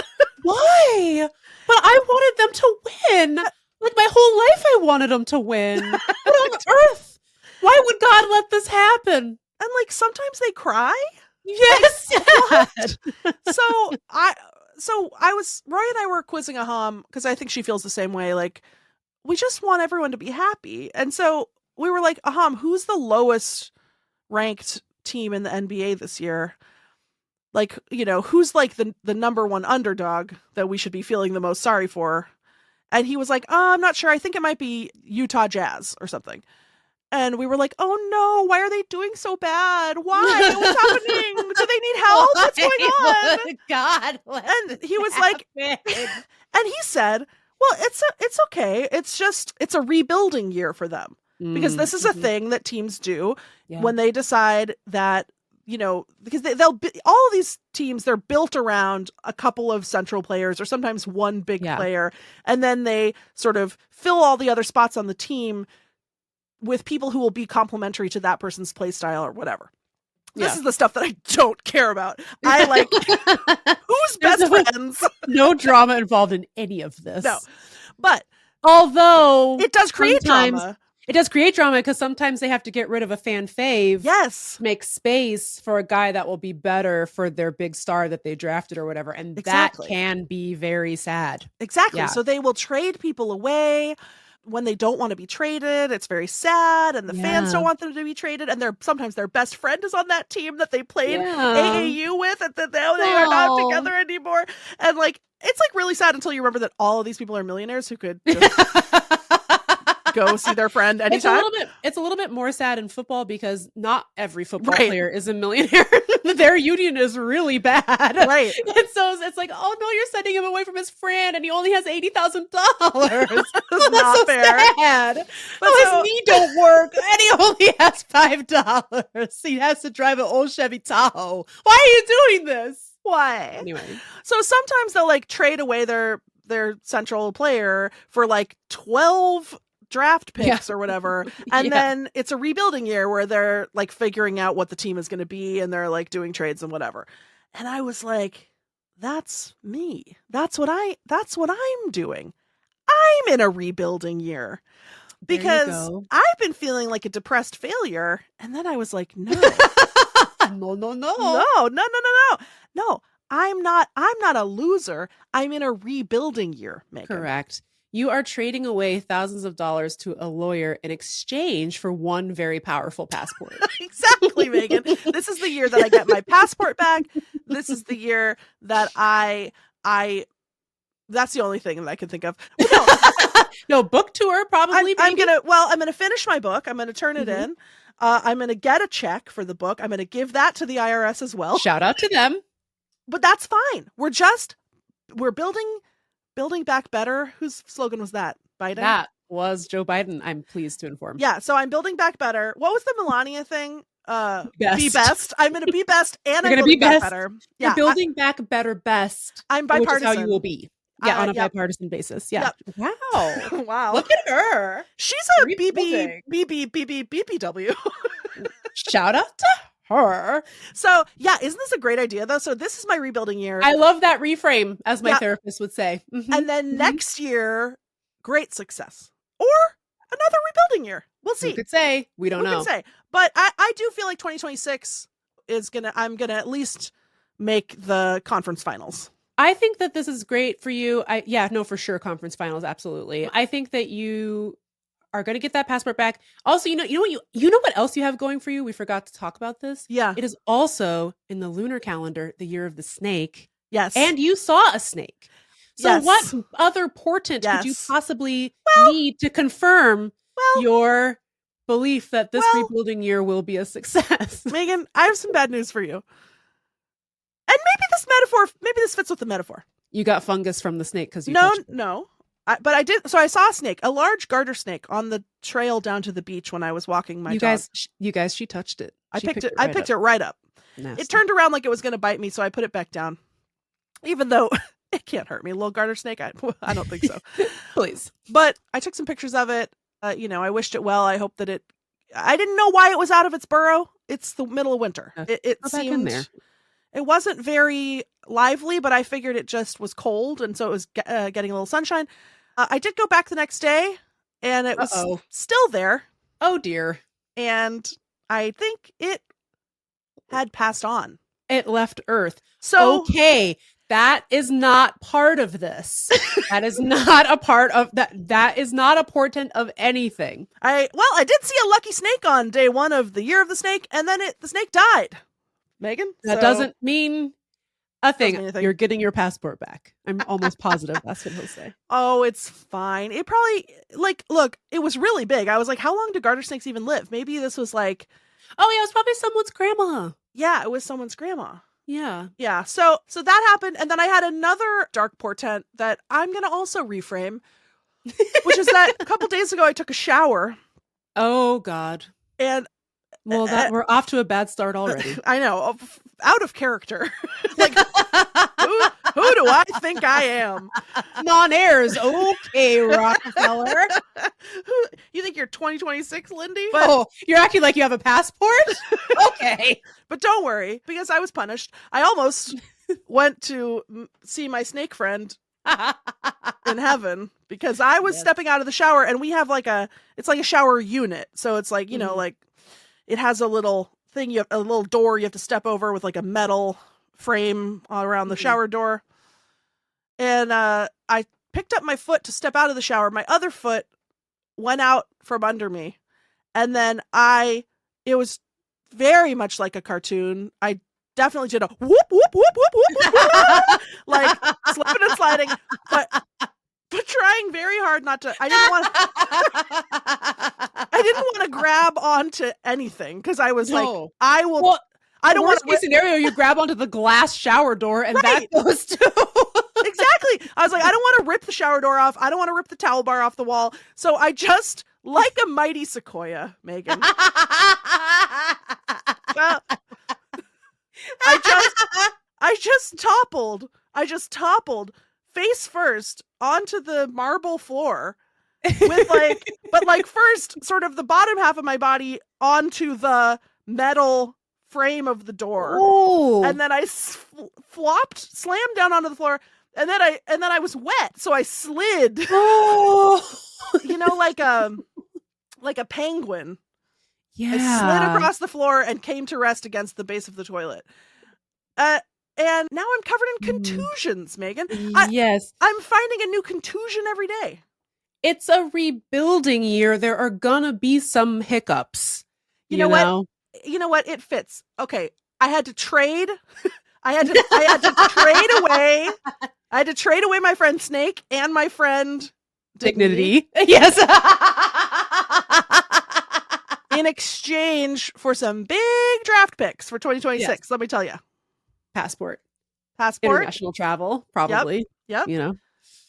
Why? But I wanted them to win. Like, my whole life I wanted them to win. What on earth? Why would God let this happen? And like sometimes they cry. Yes. Like, so Roy and I were quizzing Aham because I think she feels the same way. Like, we just want everyone to be happy. And so we were like, Aham, who's the lowest ranked team in the NBA this year? Like, who's like the number one underdog that we should be feeling the most sorry for? And he was like, I'm not sure. I think it might be Utah Jazz or something. And we were like, oh no, why are they doing so bad? Why? What's happening? Do they need help? What's going on? God. And he was like, and he said, well, it's okay. It's a rebuilding year for them. Because this is a thing that teams do when they decide that, because they'll be, all of these teams, they're built around a couple of central players or sometimes one big player. And then they sort of fill all the other spots on the team with people who will be complementary to that person's play style or whatever. This is the stuff that I don't care about. I like who's best friends. No drama involved in any of this. No. But although it does create drama. It does create drama because sometimes they have to get rid of a fan fave. Yes. Make space for a guy that will be better for their big star that they drafted or whatever. And that can be very sad. Exactly. Yeah. So they will trade people away when they don't want to be traded. It's very sad, and the fans don't want them to be traded, and sometimes their best friend is on that team that they played AAU with, and then now they are not together anymore. And like, it's like really sad until you remember that all of these people are millionaires who could just go see their friend anytime. It's a little bit more sad in football because not every football player is a millionaire. Their union is really bad. Right. And so it's like, oh no, you're sending him away from his friend and he only has $80,000. That's not so fair. Sad. His knee don't work and he only has $5. He has to drive an old Chevy Tahoe. Why are you doing this? Why? Anyway. So sometimes they'll like trade away their central player for like 12 draft picks or whatever, and then it's a rebuilding year where they're like figuring out what the team is going to be, and they're like doing trades and whatever. And I was like, that's me. That's what I'm doing. I'm in a rebuilding year because I've been feeling like a depressed failure. And then I was like, no. No, I'm not a loser. I'm in a rebuilding year, Megan. Correct. You are trading away thousands of dollars to a lawyer in exchange for one very powerful passport. Exactly, Megan. This is the year that I get my passport back. This is the year that I that's the only thing that I can think of. No, book tour probably. I'm gonna finish my book. I'm gonna turn it in. I'm gonna get a check for the book. I'm gonna give that to the IRS as well. Shout out to them. But that's fine. We're building back better. Whose slogan was that? Biden? That was Joe Biden, I'm pleased to inform. Yeah, so I'm building back better. What was the Melania thing? Best. Be best. I'm going to be best, and You're I'm building back better. Yeah, you're building back better best. I'm bipartisan. Which is how you will be. Yeah, on a bipartisan basis. Yeah. Yep. Wow. Wow. Look at her. She's a BBW. Shout out to her. So yeah, isn't this a great idea though? So this is my rebuilding year. I love that reframe, as my therapist would say. And then next year, great success or another rebuilding year. We'll see. Who could say? We don't know. Who can say? But I do feel like 2026 I'm gonna at least make the conference finals. I think that this is great for you. For sure. Conference finals. Absolutely. I think that you are going to get that passport back. Also, you know what else you have going for you? We forgot to talk about this. Yeah. It is also in the lunar calendar, the year of the snake. Yes. And you saw a snake. So Yes. what other portent could you Yes. possibly Well- need to confirm Well, your belief that this Well- rebuilding year will be a success? Megan, I have some bad news for you. And maybe this fits with the metaphor. You got fungus from the snake because you No, touched it. no. But I did. So I saw a snake, a large garter snake, on the trail down to the beach when I was walking my dog. You guys, she touched it. I She picked it. I picked it right up. Nasty. It turned around like it was going to bite me, so I put it back down. Even though it can't hurt me, a little garter snake. I don't think so. Please. But I took some pictures of it. I wished it well. I hope that it. I didn't know why it was out of its burrow. It's the middle of winter. It Go back in seemed there. It wasn't very lively, but I figured it just was cold, and so it was getting a little sunshine. I did go back the next day, and it was still there, Oh dear. and I think it had passed on. It left Earth. So Okay. That is not part of this. That is not a part of that. That is not a portent of anything. I did see a lucky snake on day 1 of the year of the snake, and then the snake died. Megan, That so- doesn't mean a Doesn't thing. mean anything. You're getting your passport back. I'm almost positive that's what he'll say. Oh, it's fine. It probably look. It was really big. I was like, how long do garter snakes even live? Maybe this was like, Oh yeah, it was probably someone's grandma. yeah, it was someone's grandma. Yeah. Yeah. So that happened, and then I had another dark portent that I'm gonna also reframe, which is that a couple days ago I took a shower, Oh God. and Well, we're off to a bad start already. I know, out of character. Like, who do I think I am? Non-airs. Okay, Rockefeller. You think you're 2026, Lindy? Oh, you're acting like you have a passport? Okay. But don't worry, because I was punished. I almost went to see my snake friend in heaven because I was stepping out of the shower, and we have it's like a shower unit. So it's like, like it has a little thing, a little door you have to step over with like a metal frame all around the shower door. And I picked up my foot to step out of the shower. My other foot went out from under me. And then it was very much like a cartoon. I definitely did a whoop, whoop, whoop, whoop, whoop, whoop, whoop, like slipping and sliding, but trying very hard not to. I didn't want to grab onto anything because I was like, I will. Well, I don't want worst case scenario. You grab onto the glass shower door, and that goes to exactly. I was like, I don't want to rip the shower door off. I don't want to rip the towel bar off the wall. So I just, like a mighty sequoia, Megan. Well, I just toppled face first onto the marble floor with but first sort of the bottom half of my body onto the metal frame of the door. Oh. And then I slammed down onto the floor, and then I was wet, so I slid. Oh. Like a penguin. Yeah. I slid across the floor and came to rest against the base of the toilet. And now I'm covered in contusions, Megan. Yes. I'm finding a new contusion every day. It's a rebuilding year. There are gonna be some hiccups. You know what? You know what? It fits. Okay. I had to trade. I had to trade away. I had to trade away my friend Snake and my friend Dignity. Yes. in exchange for some big draft picks for 2026. Yes. Let me tell you. Passport. Passport. International travel, probably. Yep.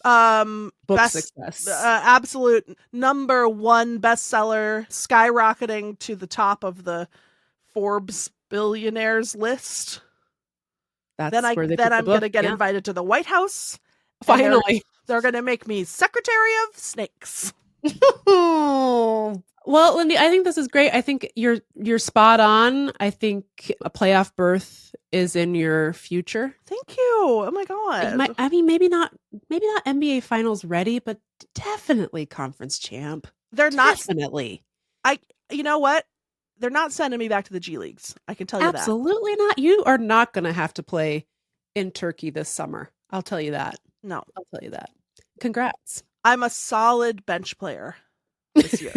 Book best, success. Absolute #1 bestseller, skyrocketing to the top of the Forbes billionaires list. That's Then I'm going to get invited to the White House. Finally. They're going to make me Secretary of Snakes. Well, Lindy, I think this is great. I think you're spot on. I think a playoff berth is in your future. Thank you. Oh my God. Maybe not NBA Finals ready, but definitely conference champ. They're not. Definitely. You know what? They're not sending me back to the G Leagues. I can tell you that. Absolutely not. You are not going to have to play in Turkey this summer. I'll tell you that. No. I'll tell you that. Congrats. I'm a solid bench player this year.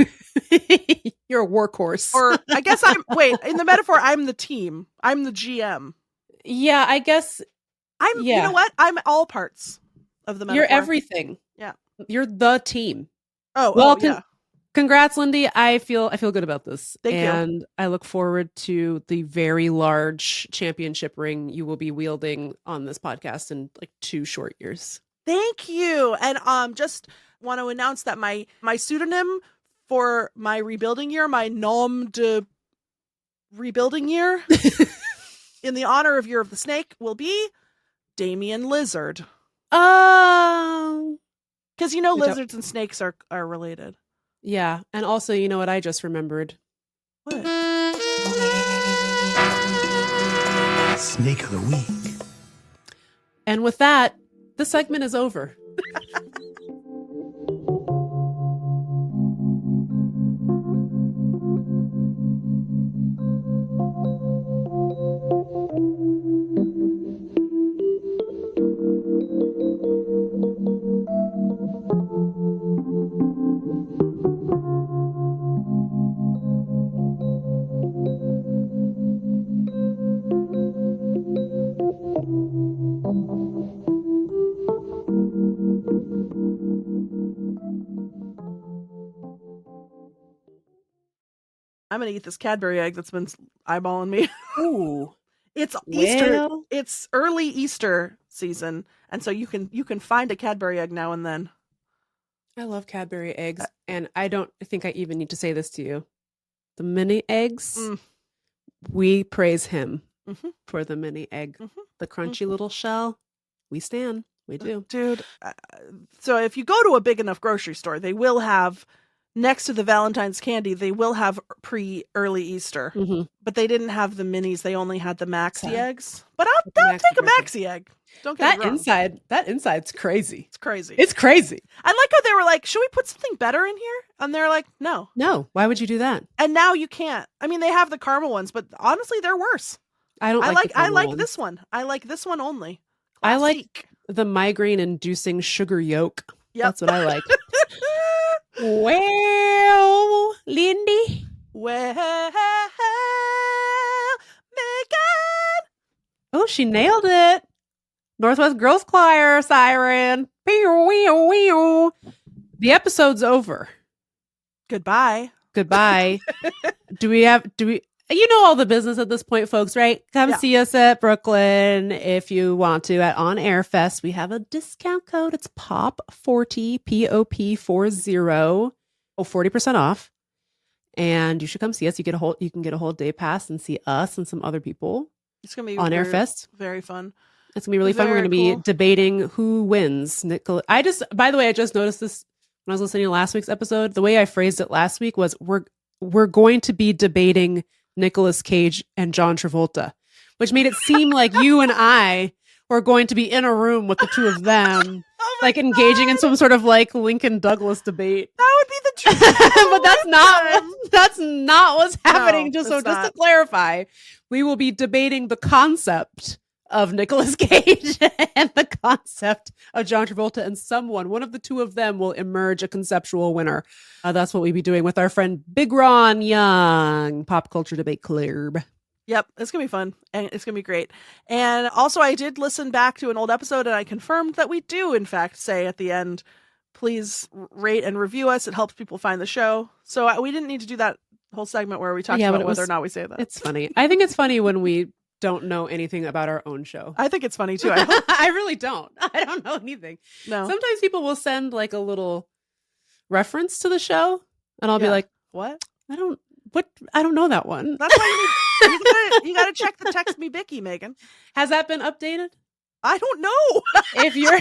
You're a workhorse. Or I guess in the metaphor, I'm the team. I'm the GM. Yeah, I guess. You know what? I'm all parts of the You're metaphor. everything. Yeah. You're the team. Oh, yeah. Congrats, Lindy. I feel good about this. Thank you. And I look forward to the very large championship ring you will be wielding on this podcast in like 2 short years. Thank you. And just want to announce that my pseudonym for my rebuilding year, my nom de rebuilding year, in the honor of Year of the Snake, will be Damien Lizard. Oh. Because lizards and snakes are related. Yeah. And also, you know what I just remembered? What? Snake of the week. And with that, the segment is over. I'm gonna eat this Cadbury egg that's been eyeballing me. Ooh. It's Easter. Well. It's early Easter season, and so you can find a Cadbury egg now and then. I love Cadbury eggs, and I don't think I even need to say this to you. The mini eggs, we praise him for the mini egg. The crunchy little shell, we stand. We do. Dude, so if you go to a big enough grocery store, they will have, next to the Valentine's candy, they will have pre-early Easter. But they didn't have the minis. They only had the maxi eggs. But I'll take a maxi egg. Don't get me wrong. That inside's crazy. It's crazy. It's crazy. I like how they were like, should we put something better in here? And they're like, no. No. Why would you do that? And now you can't. I mean, they have the caramel ones, but honestly, they're worse. I don't like the caramel I like ones. this one. I like this one only. I like Classique. the migraine-inducing sugar yolk. Yep. That's what I like. Well, Lindy. Well, Meagan. Oh, she nailed it. Northwest Girls Choir siren. The episode's over. Goodbye. Goodbye. Do we you know all the business at this point, folks, right? Come see us at Brooklyn if you want to at On Air Fest. We have a discount code. It's POP40, POP40. 40% off. And you should come see us. You can get a whole day pass and see us and some other people. It's gonna be On Air Fest. Very fun. It's gonna be really fun. We're gonna be debating who wins. By the way, I just noticed this when I was listening to last week's episode. The way I phrased it last week was we're going to be debating Nicolas Cage and John Travolta, which made it seem like you and I were going to be in a room with the two of them, like engaging in some sort of like Lincoln Douglas debate. That would be the truth. But that's not what's happening. No, Just to clarify, we will be debating the concept of Nicolas Cage and the concept of John Travolta, and one of the two of them will emerge a conceptual winner. That's what we'll be doing with our friend Big Ron Young, Pop Culture Debate Club. Yep, it's going to be fun, and it's going to be great. And also, I did listen back to an old episode, and I confirmed that we do, in fact, say at the end, please rate and review us. It helps people find the show. So we didn't need to do that whole segment where we talked about whether or not we say that. It's funny. I think it's funny when we don't know anything about our own show. I think it's funny too. I really don't. I don't know anything. No. Sometimes people will send like a little reference to the show, and I'll be like, "What? I don't know that one." That's why you got to check the Text Me Bicky, Meagan. Has that been updated? I don't know. if you're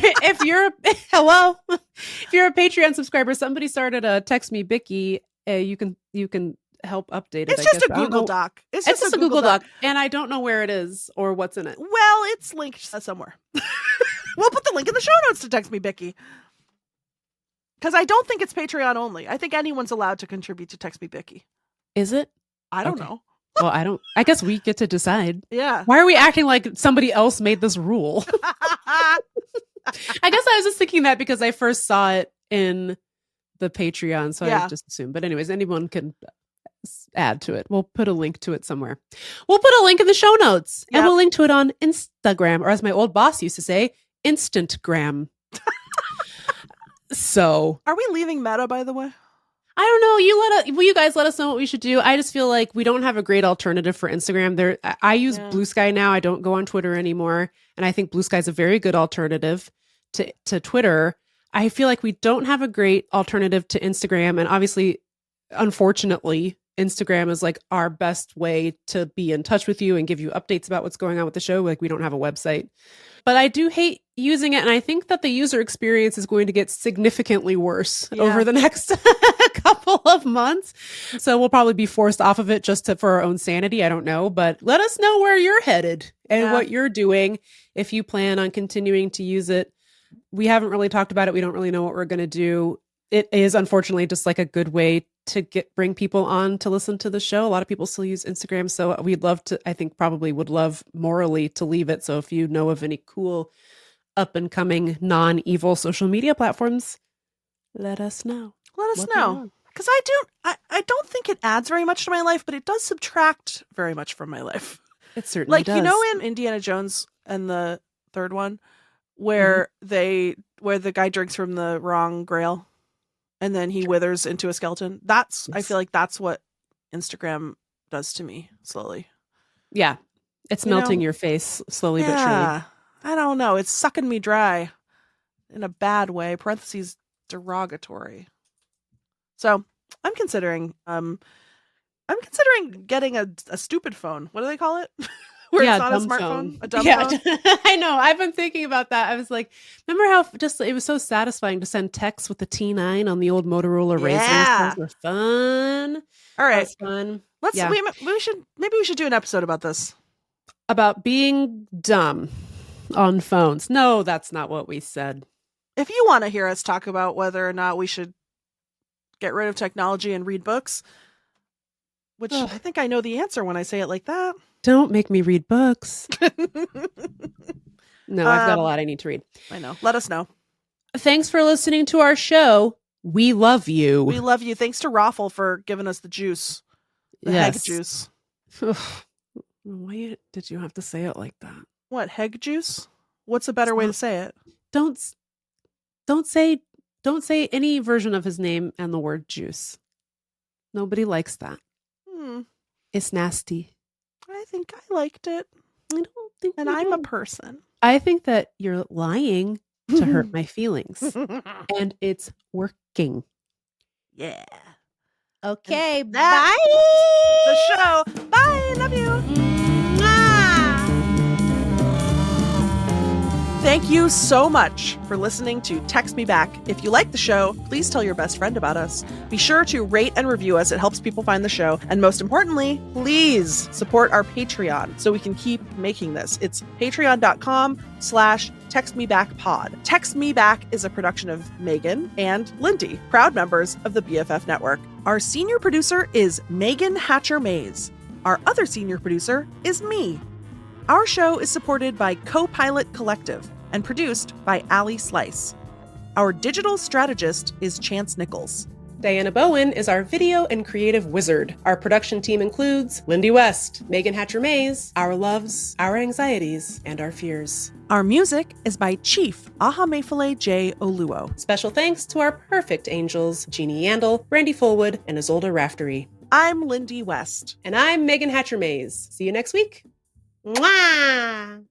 hello, if you're a Patreon subscriber, somebody started a Text Me Bicky. You can help update it. It's just a Google Doc. It's just a Google Doc, and I don't know where it is or what's in it. Well, it's linked somewhere. We'll put the link in the show notes to Text Me Bicky. Because I don't think it's Patreon only. I think anyone's allowed to contribute to Text Me Bicky. Is it? I don't know. Well, I guess we get to decide. Yeah. Why are we acting like somebody else made this rule? I guess I was just thinking that because I first saw it in the Patreon, so I just assumed. But anyways, anyone can add to it. We'll put a link to it somewhere. We'll put a link in the show notes, and we'll link to it on Instagram, or as my old boss used to say, Instantgram. So Are we leaving Meta, by the way? I don't know. Will you guys let us know what we should do? I just feel like we don't have a great alternative for Instagram. I use Blue Sky now. I don't go on Twitter anymore. And I think Blue Sky is a very good alternative to Twitter. I feel like we don't have a great alternative to Instagram. And obviously, unfortunately, Instagram is like our best way to be in touch with you and give you updates about what's going on with the show. Like we don't have a website. But I do hate using it. And I think that the user experience is going to get significantly worse over the next couple of months. So we'll probably be forced off of it just for our own sanity. I don't know. But let us know where you're headed and what you're doing if you plan on continuing to use it. We haven't really talked about it. We don't really know what we're going to do. It is unfortunately just like a good way to bring people on to listen to the show. A lot of people still use Instagram. So we'd love to, I think probably would love morally to leave it. So if you know of any cool up and coming non-evil social media platforms, let us know. Let us know. Because I don't think it adds very much to my life, but it does subtract very much from my life. It certainly does. You know, in Indiana Jones and the third one, where where the guy drinks from the wrong grail and then he withers into a skeleton. I feel like that's what Instagram does to me slowly. Yeah. It's melting your face slowly but surely. I don't know. It's sucking me dry in a bad way. Parentheses derogatory. So I'm considering getting a stupid phone. What do they call it? Where it's not a smartphone, a dumb phone. I know. I've been thinking about that. I was like, remember how it was so satisfying to send texts with the T9 on the old Motorola razors? Those were fun. All right, fun. Maybe we should do an episode about this. About being dumb on phones. No, that's not what we said. If you want to hear us talk about whether or not we should get rid of technology and read books, which I think I know the answer when I say it like that. Don't make me read books. No, I've got a lot I need to read. I know. Let us know. Thanks for listening to our show. We love you. We love you. Thanks to RAFIL for giving us the juice. The Heg juice. Why did you have to say it like that? What, Heg juice? What's a better way to say it? Don't say any version of his name and the word juice. Nobody likes that. It's nasty. I think I liked it. I don't think and I'm a person. I think that you're lying to hurt my feelings. And it's working. Yeah. Okay, bye. The show. Bye. Love you. Thank you so much for listening to Text Me Back. If you like the show, please tell your best friend about us. Be sure to rate and review us. It helps people find the show. And most importantly, please support our Patreon so we can keep making this. It's patreon.com/textmebackpod. Text Me Back is a production of Meagan and Lindy, proud members of the BFF Network. Our senior producer is Megan Hatcher-Mays. Our other senior producer is me. Our show is supported by Co-Pilot Collective and produced by Allie Slice. Our digital strategist is Chance Nichols. Diana Bowen is our video and creative wizard. Our production team includes Lindy West, Megan Hatcher-Mays, our loves, our anxieties, and our fears. Our music is by Chief Ahamefule J. Oluo. Special thanks to our perfect angels, Jeannie Yandel, Brandy Fullwood, and Isolde Raftery. I'm Lindy West. And I'm Megan Hatcher-Mays. See you next week. Mwah!